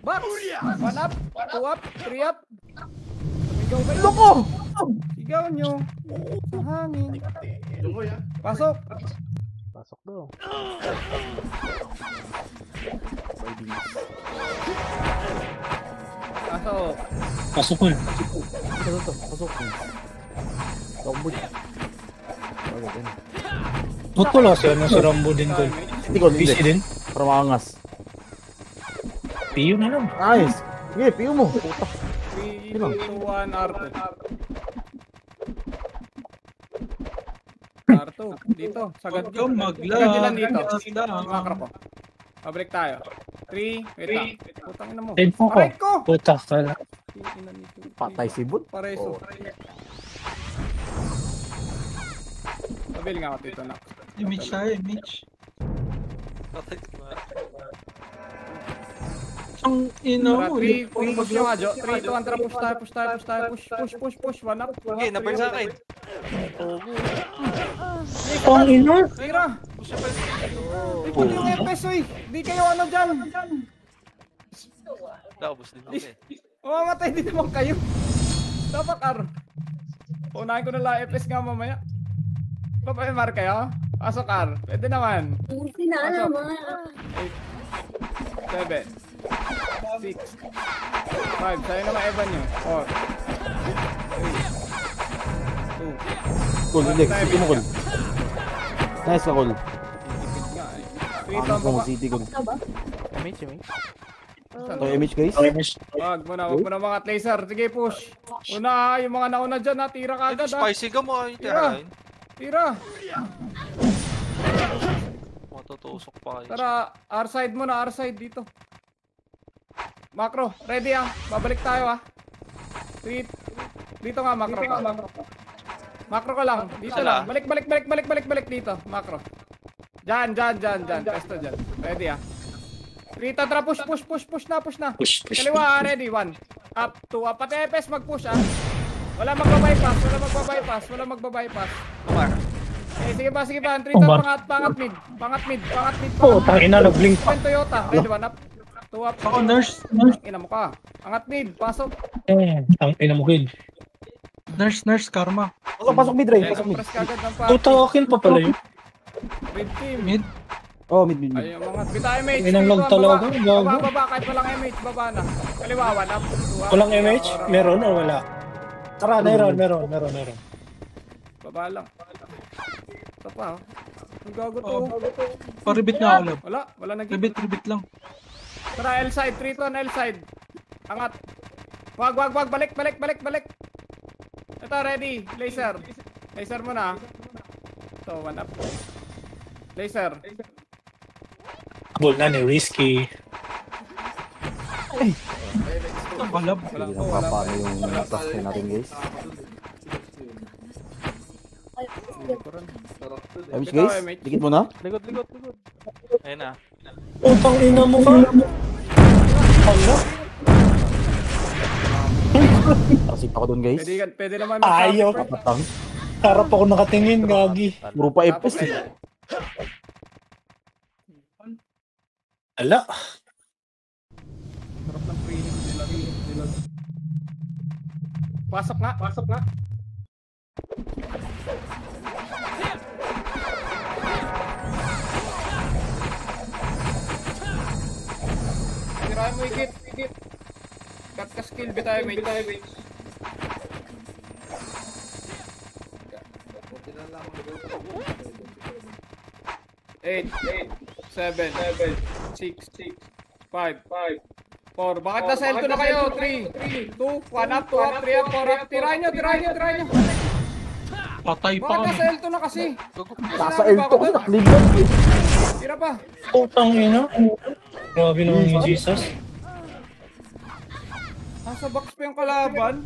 Box. 1 up, 2 up, 3 up. Sumigaw kayo. Loko! Sigaw nyo. Sa hangin. Lungoy ah. Pasok. Pasok daw. Pasok. Pasok ko. Ito to, pasok. Tombol. Ba't pala siya na si Rambo din ko? Hindi ko, hindi. PC din? Para maangas. Piyo na lang. Nice! Sige, piyo mo. Puta. 3, 2, 1, R2. R2. Dito. Sagad Huwag kang Sagad nila maglag. dito. Basta. Makro ko. Pabalik tayo. 3. Wait lang. Putang ina mo. Head mo ko. Aray ko! Puta ka. Ina nito. Patay si Bud. Pareso. Oh. Pabili nga ako dito na. Image tayo, image. Ang ina Tara, mo. 3, push nyo nga, Jo. 3, 2, 1, tara, push tayo, push tayo, push tayo, push, 1 up. Okay, napag sa akin. Ang ino. Tira! Ipon yung FPS, oy! Di kayo ano dyan! Naubos din ako eh. Mamamatay din naman kayo. Dapat R. Unahin ko na lang FPS nga mamaya. Papayamar kayo? Pasok R. Pwede naman. Hindi na alam mga. 7 6 5 Sa'yo naman Evan nyo. 4 3 2 Cool, hindi. City mo, cool. Nice ka, cool. 3 Ano to kung baba. city, cool. Ito ba? Ito yung image, guys. Wag mo na mga laser. Sige, push. Una, yung mga nauna dyan ha. Tira ka agad ha. Spicy ka mo ay Tira. tirahin. Tira. Matutusok pa kayo. Tara, R side mo na, R side dito. Macro, ready ah. Babalik tayo ah. Dito nga, macro ka. Macro ka lang. Dito lang. Balik dito. Macro. Diyan. Pesto dyan. Ready ah. Rita, tara, push na. Push. Kaliwa ah, ready. 1. Up, 2 up. Pati EPS mag-push ah. Wala magbabypass. Kumar. Okay, sige ba. 3 Kumar. pangat mid. Oh, tangina, nag-blink pa. Toyota. Ready, 1 up. 2 up. Ako, nurse. Ina mo ka. Angat mid. Pasok. Ang ina mo, kid. Nurse, karma. Pasok mid, Ray. Okay, Pasok mid. press kagad ng pa. Puta, akin pa pala yun. Red team. Mid. Oh, mid. Ayun mga bita MH. Inang log talaga, gago. Baba kahit walang MH. Baba na. Kaliwa, 1 up. 2 up. Walang MH? Meron o wala? Tara, meron. Baba lang. Ito pa oh. Ang gago to. Paribit na ako, lab. Wala nag Ribit lang. Tara, L side. 3 to L side. Angat. Wag. Balik. Ito, ready. Laser mo na. Ito, 1 up. Laser. Ball na ni Risky. Ito ka, lab. Hindi lang paano yung task natin, guys. Image, guys. Dikit mo na. Likod. Ayun na. Putang ina mo ka. Ano? Tasip ako dun, guys. Pwede naman Ayaw. Patang. Harap ako nakatingin, gagi. Puro pa FPS, eh. Ala. Sarap ng feeling nila. Pasok nga. Tirahin mo higit. Cut ka skill, bitay mate. 8, 7, 6, 5, 4, 4. Bakit nasa L2 na kayo? 3, 2, 1 up, 2 up, 3 up, 4 up. Tirahin nyo. Patay pa Bakit kami. nasa L2 na kasi? Nasa L2 ako, naklibot. Tira pa. Putang ina. Grabe naman yung Jesus. Nasa box pa yung kalaban.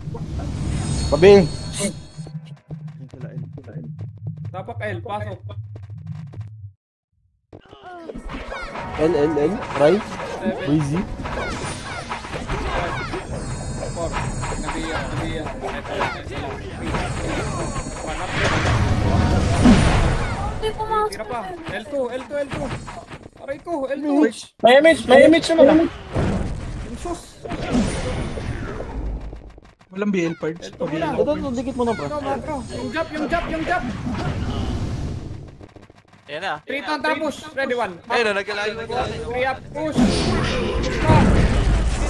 Babi. Tapak L, pasok. L. Right. Breezy. 4. Nabiya. Hindi ko mga... Tira pa. L2. Aray ko, L2. May image naman. Yung sus. Walang BL parts. L2 mo na. Ito, dikit mo na, bro. Ito, macro. Yung jump. Ayan na. 3 tantra push. Ready, 1. Ayun na, nagkalayo. 3 up, push.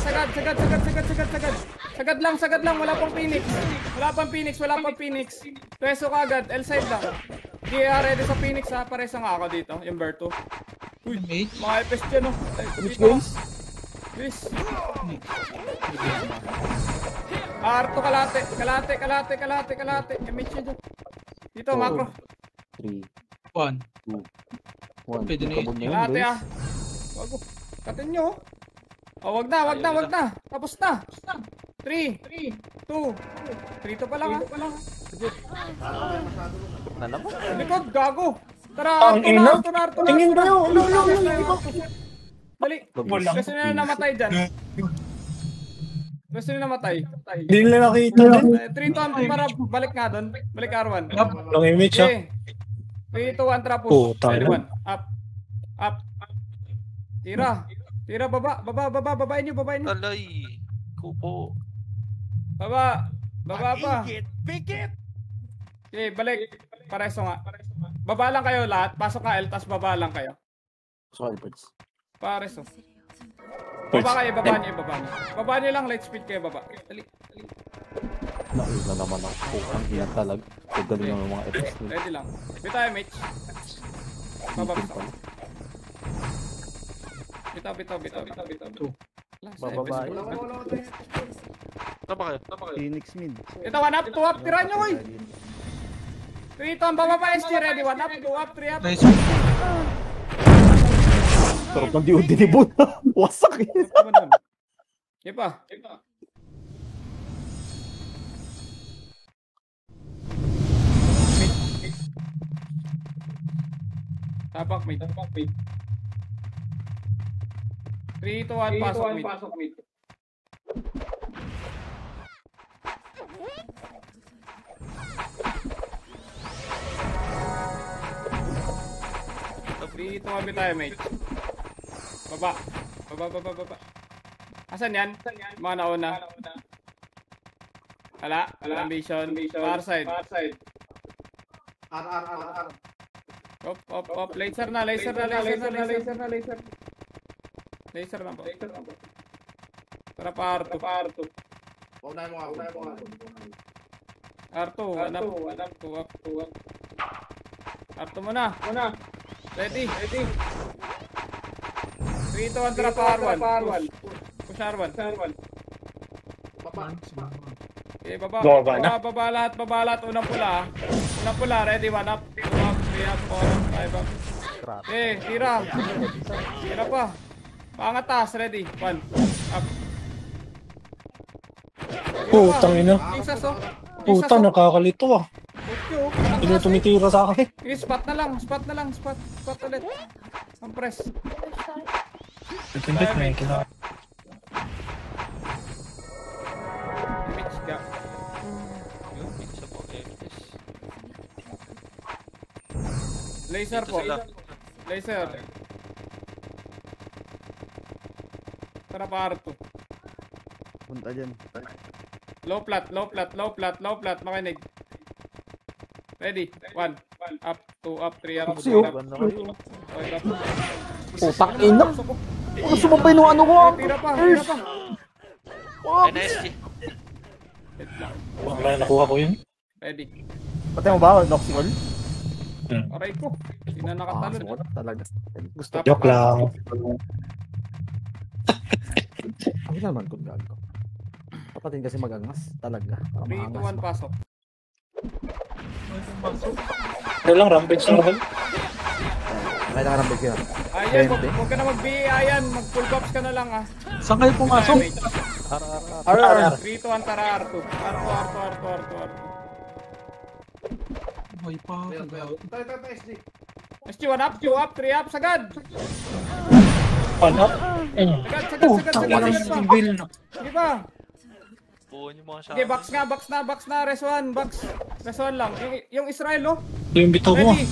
Sagad. Sagad lang. Wala pang Phoenix. Peso ka agad. L side lang. Gia ready sa Phoenix ha. Pares nga ako dito. Yung Berto. Uy, mate. Mga FS dyan oh. Image, guys. Please. Arto kalate. Image nyo dyan. Dito, macro. 3, 1. 2, 1. Pwede na yun. Kabog niya yun, Kalate guys. ah. Katin nyo oh. Oh, wag na. Tapos na. 3, 2, 3 to pa lang ha. Likod, gago. Tara, Arto na. Tingin kayo. Ulo. Dali. Gusto nila namatay dyan. Hindi nila nakita din. 3 to 1 para balik nga doon. Balik R1. Long image ha. Okay. 3 to 1 trapos. Puta Ready, na. 1. Up. Tira, baba. Babain nyo. Alay. Kupo. Baba pa. Okay, balik. Pareso nga. Baba lang kayo lahat. Pasok nga L, tas baba lang kayo. Sorry, birds. Pareso. Baba nyo. Baba nyo lang, light speed kayo, baba. Dali. Nauna naman ako. Ang hinatalag. Pagdaling ng mga FS. Ready lang. Bitaw, Mitch. Baba. Bitaw. Bababa yun. Tama kayo. Phoenix mid. Ito, 1 up, 2 up. Tira nyo, oy. 3 to, baba pa SG. Ready, 1 up, 2 up, 3 up. Nice. Sarap ng DOD ni Bon. Wasak yun. Ipa. Tapak mid. 3 to 1, pasok mid. Dito kami tayo, mate. Baba. Asan yan? Mga nauna. Wala. Ambition. Far side. R. Op. Laser na. Para pa R2. Unahin mo nga. R2. 1 up. 2 up. R2 muna. Ready. 3 to 1 trap R1. Push R1. Okay, baba. Baba lahat. Unang pula. Ready, 1 up. 2 up, 3 up, 4 up, 5 up. Okay, tira pa. Paangat taas, ready. 1 up. Putang ina. Isas oh. Puta, nakakalito ah. Hindi tumitira sa akin. Okay, spot na lang. Spot ulit. Compress. Itimbit na yung kailangan. Image ka. Isa po. FS. Laser po. Laser. Tara pa R2. Punta dyan. Low plat. Makinig. Ready. 1 up, 2 up, 3 up, 4 up. Putak ina. Ano sumabay nung ano ko? Tira pa. Ay, na SG. Wait lang. Wala, nakuha ko yun. Ready. Patay mo ba? Noxiol? Aray ko. Hindi na nakatalon. Talaga. Gusto Joke lang. Ang naman kung gago. Dapat din kasi magangas talaga. Para 3, 2, 1, maangas. pasok. Ano lang, rampage lang. Kaya nakarambig yun. Ayan, 20. huwag ka na mag-BA, ayan. Mag-full box ka na lang ah. Saan kayo pumasok? RR. 3, 2, 1, tara, R2. R2. May pa. Tayo, SD. SG, 1 up, 2 up, 3 up, sagad. Pan up. Sagad pa. Sige pa. Buon yung mga Sige, shot. box na, res 1, box. Res 1 lang. Yung Israel, oh. Yung bitaw mo. Ready.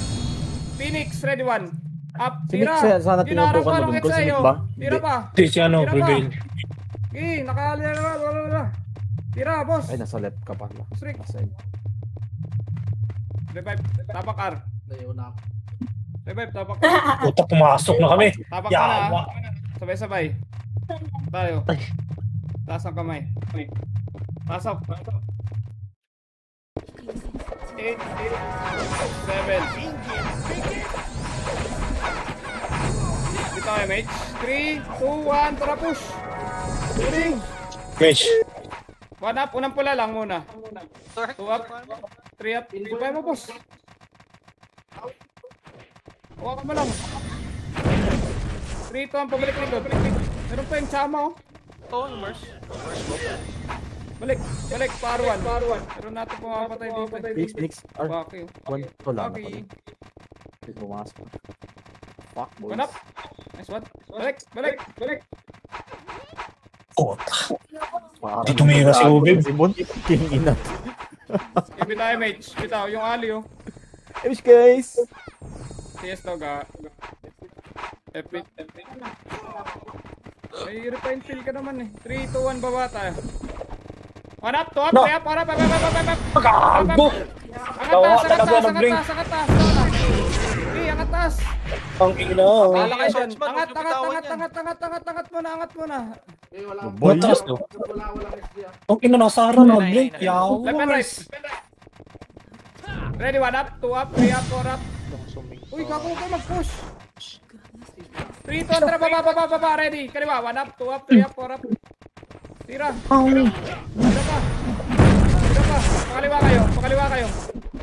Phoenix, ready 1. Up, Si Nick tira. sana Dinarang tinutukan pa mo ng dun ko. Si XI, Nick oh. ba? Tira pa. Hindi si ano, Tira pa. prevail. Sige, nakalala. Tira, boss. Ay, nasa left ka pala. Strict. Nasa Revive, tapak R. Nayo na ako. Revive, tapak R. Puta, pumasok na kami. Tapak ka na, Yawa. ah. Sabay-sabay. Tayo. Taas ang kamay. Pasok. 8, 7. Dito kayo, mates. 3, 2, 1, tara push. Turing. Mitch. 1 up, unang pula lang muna. 2 up, 3 up. Ibay mo, boss. Hawakan mo lang. 3, 2, 1, pabalik likod. Meron pa yung chama, oh. Oh, Mars. Balik, paruan. Meron natin pumapatay dito. Nix. R. Baki, 1. Wala na Baki. pala. Hindi pumasok. Fuck, boys. 1 up. Nice one. Balik. Puta. Parang- Di tumira si Ubib. Si Bon. King ina. Ibig tayo, mates. Bitaw, yung ali, oh. Ayos guys. CS daw, ga. Epic. May refine fill ka naman, eh. 3, 2, 1, baba tayo. 1 up, 2 up, 3 up, 1 up, Gago. Angat taas. Sige, angat taas. Ang ina. Kala kayo dyan. Swordsman, Angat huwag muna. Eh, wala. Boy. Mataas to. Walang SD ah. Ang ina nasara na. Blink. Left and right. Yawars. Ready, 1 up, 2 up, 3 up, 4 up. Uy, gago kayo mag-push. 3, 2, 1, tara, baba, ready. Kaliwa, 1 up, 2 up, 3 up, 4 up. Tira. Tira pa. Pakaliwa kayo.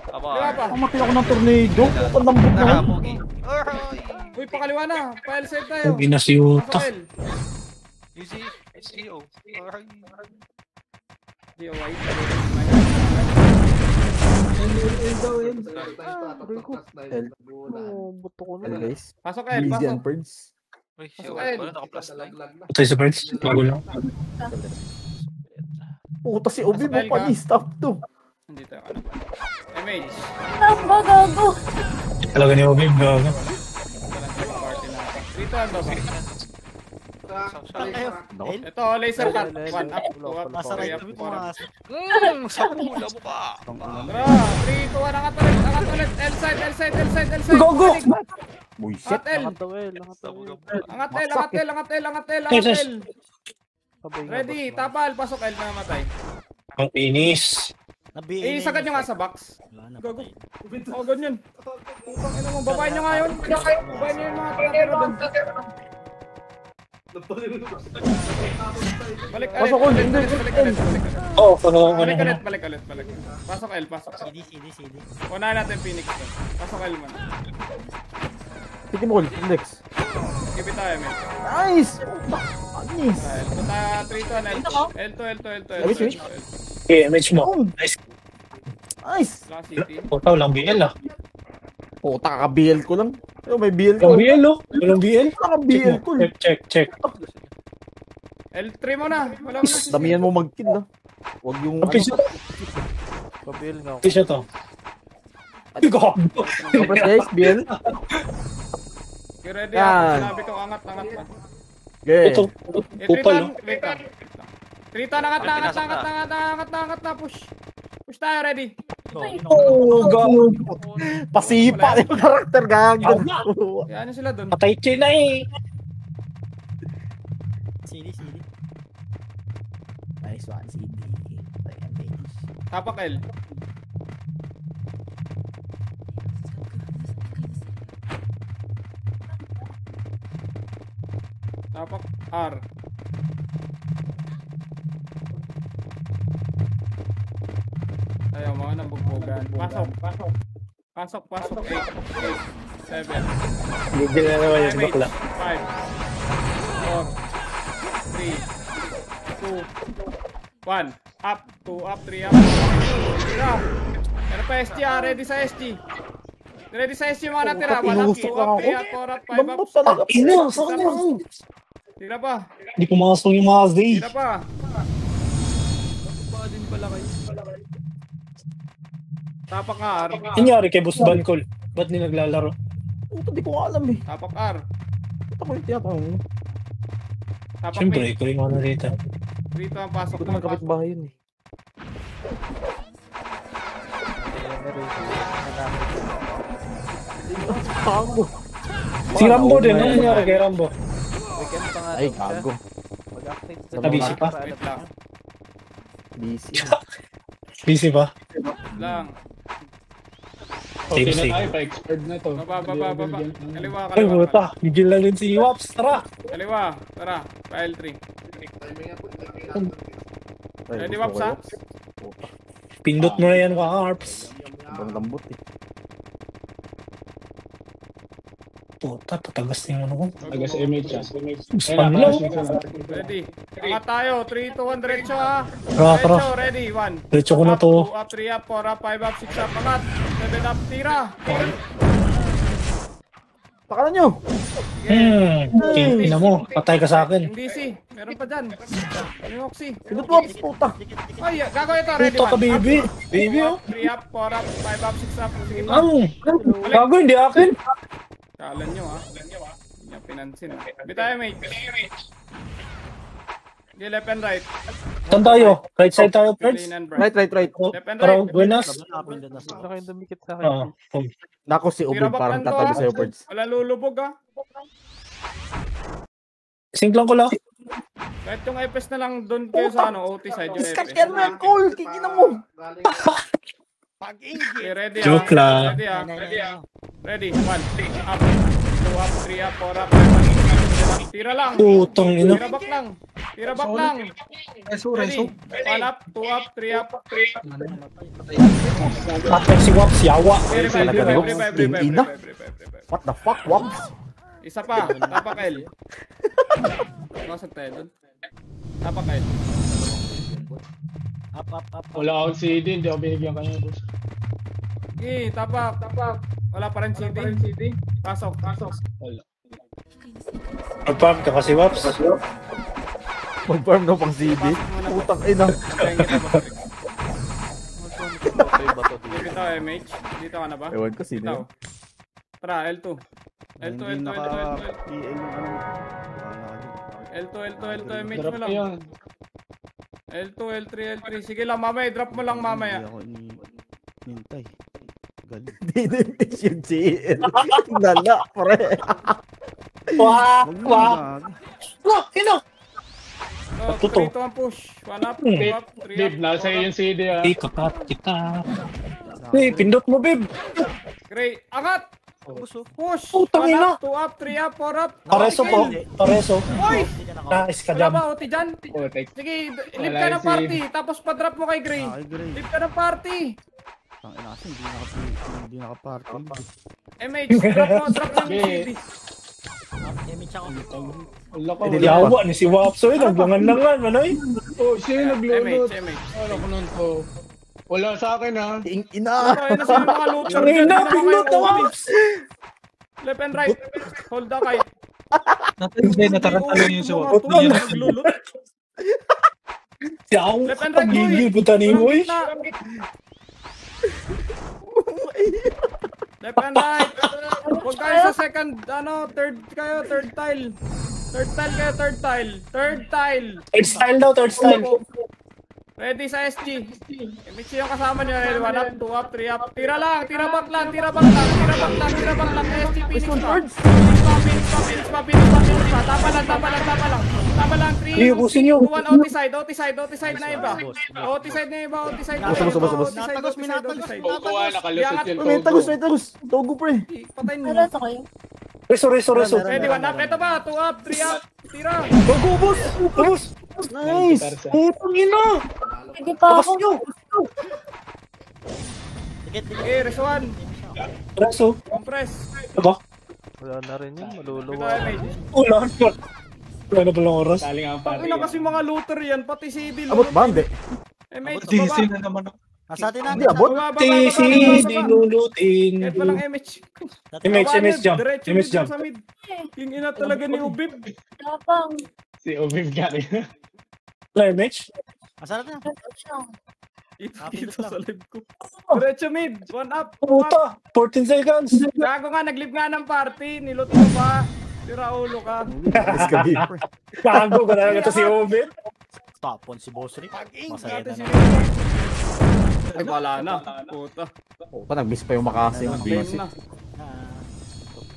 Tama. Kaliwa pa. Ang mati ako ng tornado. Ang lambot na. Tara, Pogi. Aray! Uy, pakaliwa na. File save tayo. Ang ina si Utah. Pasok, L. Easy. SEO. Aray. DOY. Ano guys? Pasok, L. Easy Pasok. and birds. Uy, Pasok, wala L. naka-plus na. Patay sa birds. Bago lang. Puta si Obi mo Pasok, pa L ni stop to. Hindi tayo ano. MH. Ano ba, gago? Talaga ni Ubib. Gago. Walang third party na. Dito ang baba. Ito, laser cut. 1 up, 2 up, 3 up, 4 up. Sa pula mo ka. Tara, 3, 2, 1, angat ulit. L-side. Gogo! Buisit. Angat L. Angat L. Jesus. Ready, tapal, pasok L na namatay. Ang inis. Sagad nyo nga sa box. Gago. Oh, ganyan. Putang ina mo, babayin nyo nga yun. Babayin nyo yung mga tinatira doon. Balik ulit. Pasok ulit. Oh, ano. Balik ulit. Pasok L. CD. Unahin natin Phoenix doon. Pasok L man. Sige mo ulit. Index. Give it tayo, man. Nice! Anis! Punta 3 to L2. Switch. Okay, match mo. Nice. Nice! Class City. Puta, walang BL ah. Puta, kaka-BL ko lang. Ayun, may BL ko. Walang BL oh. Walang BL. Kaka-BL ko. Check. L3 mo na. Wala mo na si Damihan mo mag-kill na. Huwag yung Ang piso. Pabil nga. Piso to. Gago. Kapres guys, BL. Okay, ready Yan. ako. Sinabi ko, angat pa. Okay. Ito. Kupal oh. Wait lang. 3 ton, angat na. Push tayo, ready. Oh, gago. Pasipa yung karakter gago. Yan sila doon. Patay China eh. CD. Nice one, CD. Tapak L. Tapak R. Ayaw mga nabugbugan. Pasok. 8, 7. Bigyan na naman yung bakla. 5, 4, 3, 2, 1. Up, 2, up, 3, up. Tira. Ano pa SG ah? Ready sa SG. Ready sa SG mga natira. 1 up, 2 up, 3 up, 4 up, 5 up. Ina, saan na? Tira pa. Hindi pumasok yung mga day. Tira pa. Ba din pala kayo? Tapak R. Nangyari kay Boss Bancol. Ba't di naglalaro? Puta, di ko alam eh. Tapak R. Ito ko yung tiyatang. Tapak Siyempre, mid. ikaw yung ano rito. Dito ang pasok. Ito naman kapitbahay yun eh. Gago. Si Rambo din. Ano nangyari kay Rambo? Weekend pa nga Ay, daw siya. gago. Mag-active sa Busy pa? Wait lang. Busy. Busy ba? Lang. Safe, safe. Pa-expired na to. Baba. Kaliwa, Ay, kaliwa. buta. Bigil na rin si Waps. Tara. Kaliwa. Tara. File 3. Ready, gusto Waps, ko ha? Waps. Puta, Pindot mo na yan, Waps. sobrang lambot eh. Puta, tatagas na yung ano ko. Tagas MH ah. Spam lang. Ready. Angat tayo. 3, 2, 1. Diretso ha. Tara, tara. Diretso. Ready. 1. Diretso ko na to. 2 up, 3 up, 4 up, 5 up, 6 up. Angat. 7 up. Tira. Pakalan nyo! Ina mo. Patay ka sa akin. Yung DC. Meron pa dyan. Yung Oxy. Pinot Waps, puta! Ay, gago ito. Ready. Puta ka, 1. baby. Baby, oh. 3 up, 4 up, 5 up, 6 up. Sige pa. Ang. Gago, hindi akin. Kalan nyo ha. Hindi nyo pinansin ha. Hindi tayo mate. Hindi left and right. Saan tayo? Right side tayo, friends? Clean and bright. Right. Left and Tara, right. buenas. Saka kayong dumikit sa Oo. akin. Nako si Ubod Tira parang baklan to, tatabi ah. sa'yo, Birds. Wala lulubog ha. Sync lang ko lang. Kahit yung FS na lang doon kayo sa ano, OT side yung Discard FS. yan mo yan, Cole! Kikinan mo! Okay, ready Joke ha. lang. Ready ha. Ready. 1, 3 up. 2 up, 3 up, 4 up, 5 up, 6 up. Tira lang. Putong ina. Tira back lang. Tira back lang. Ready. 1 up, 2 up, 3 up. Patay si Waps, yawa. Ina. What the fuck, Waps? Isa pa. Tapak L. Masag tayo doon. Tapak L. Up. Wala akong CD, hindi ako binigyan kanina, boss. Okay, tapak. Wala pa rin CD. Pasok. Wala. Pag-farm ka kasi, Waps. Mag-farm na pang CD? Putang ina. Dito tayo, MH. Dito ka na ba? Ewan ko sino Dito. yun. Tara, L2. L2, MH mo Drop lang. yan. L2, L3. Sige lang, mamaya. Drop mo lang mamaya. Hindi na yung GL. Nala, pare. Wah! Ina! So, Totoo. 3 to 1 push. 1 up, 2 up, 3 up. Babe, nasa iyo yung CD ah. Hey, kakat kita. Hey, pindot mo, babe. Great. Angat! Push! Putang 1 ina. up, 2 up, 3 up, 4 up. Pareso po. Pareso. Hoy! Nice ka Wala dyan. ba, OT dyan? Oh, take. Sige, live Wala ka yung ng party. Tapos pa-drop mo kay Gray. Live ka ng party. MH, drop mo yung CD. Wala ka, wala. Yawa ni si Waps. Oy, nagbangan na nga. Manoy. Oh, sino naglulot? MH. Ano ko nun to? Wala sa akin ha. Ina. Ayun na sila mga looter. Ina, Hindi naman pindot kayo na, OT. Waps. Left and right. Hold the kite. Hindi, natarantalo yung si Waps. Mga tuwa, naglulot. Yawa. Left and right, boy. Pagigil puta ni mo, eh. Left and right. Huwag kayo sa second, third kayo, third tile. Third tile kayo, third tile. Third tile. Third style daw, third style. Ready sa SG. MH yung kasama nyo. Ready, 1 up, 2 up, 3 up. Tira lang, tira back lang. SG, Phoenix pa. Tapa lang. 3, 2, 1, OT side na iba. OT side na iba. Bus. Kukuha, nakalusot yung May Togo. tagos. Togo, pre. Patayin mo. Wala sa kayo. Reso. Ready, 1 up. Ito ba? 2 up, 3 up. Tira! Go, go, boss! Boss! Nice! Putang ina! Sige pa Labas ako. nyo! Okay, Rizwan. Raso, Compress. aba? Wala na rin yun, Ito maluluwa. MH. Wala na. Wala na palang oras. Ang ina kasi mga looter yan, pati si Idil. Abot ba? Hindi. MH, DC baba. na naman. Nasa atin na. Hindi abot. Baba, baba, TC, baba, baba. dinulutin. Kahit walang MH. MS jump. Diretso MS dito jump. sa mid. Yung ina talaga ni Ubib. Tapang. Wala MH? Nasa atin na. Ipakita sa live ko. Diretso mid. One up. Puta! 14 seconds! Gago nga, naglib nga ng party. Nilot mo pa. Tira ulo ka. Alis ka dito. Gago ko na ito si Obit. Tapon si Boss Rick. Masaya Dati na si naman. Ay, wala na. Puta. Puta, nag-miss pa yung makasi. Game na.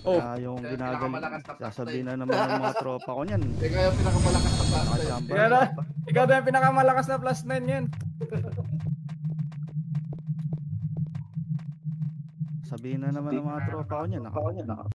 Oh, Yung Pinakamalakas ginagaling, na sasabihin na naman ng mga tropa ko niyan. Ikaw yung pinakamalakas na plasta. Makachamba ikaw na. na. Ikaw na yung pinakamalakas na plus 9 yan. Sabihin na naman ng mga tropa ko niyan.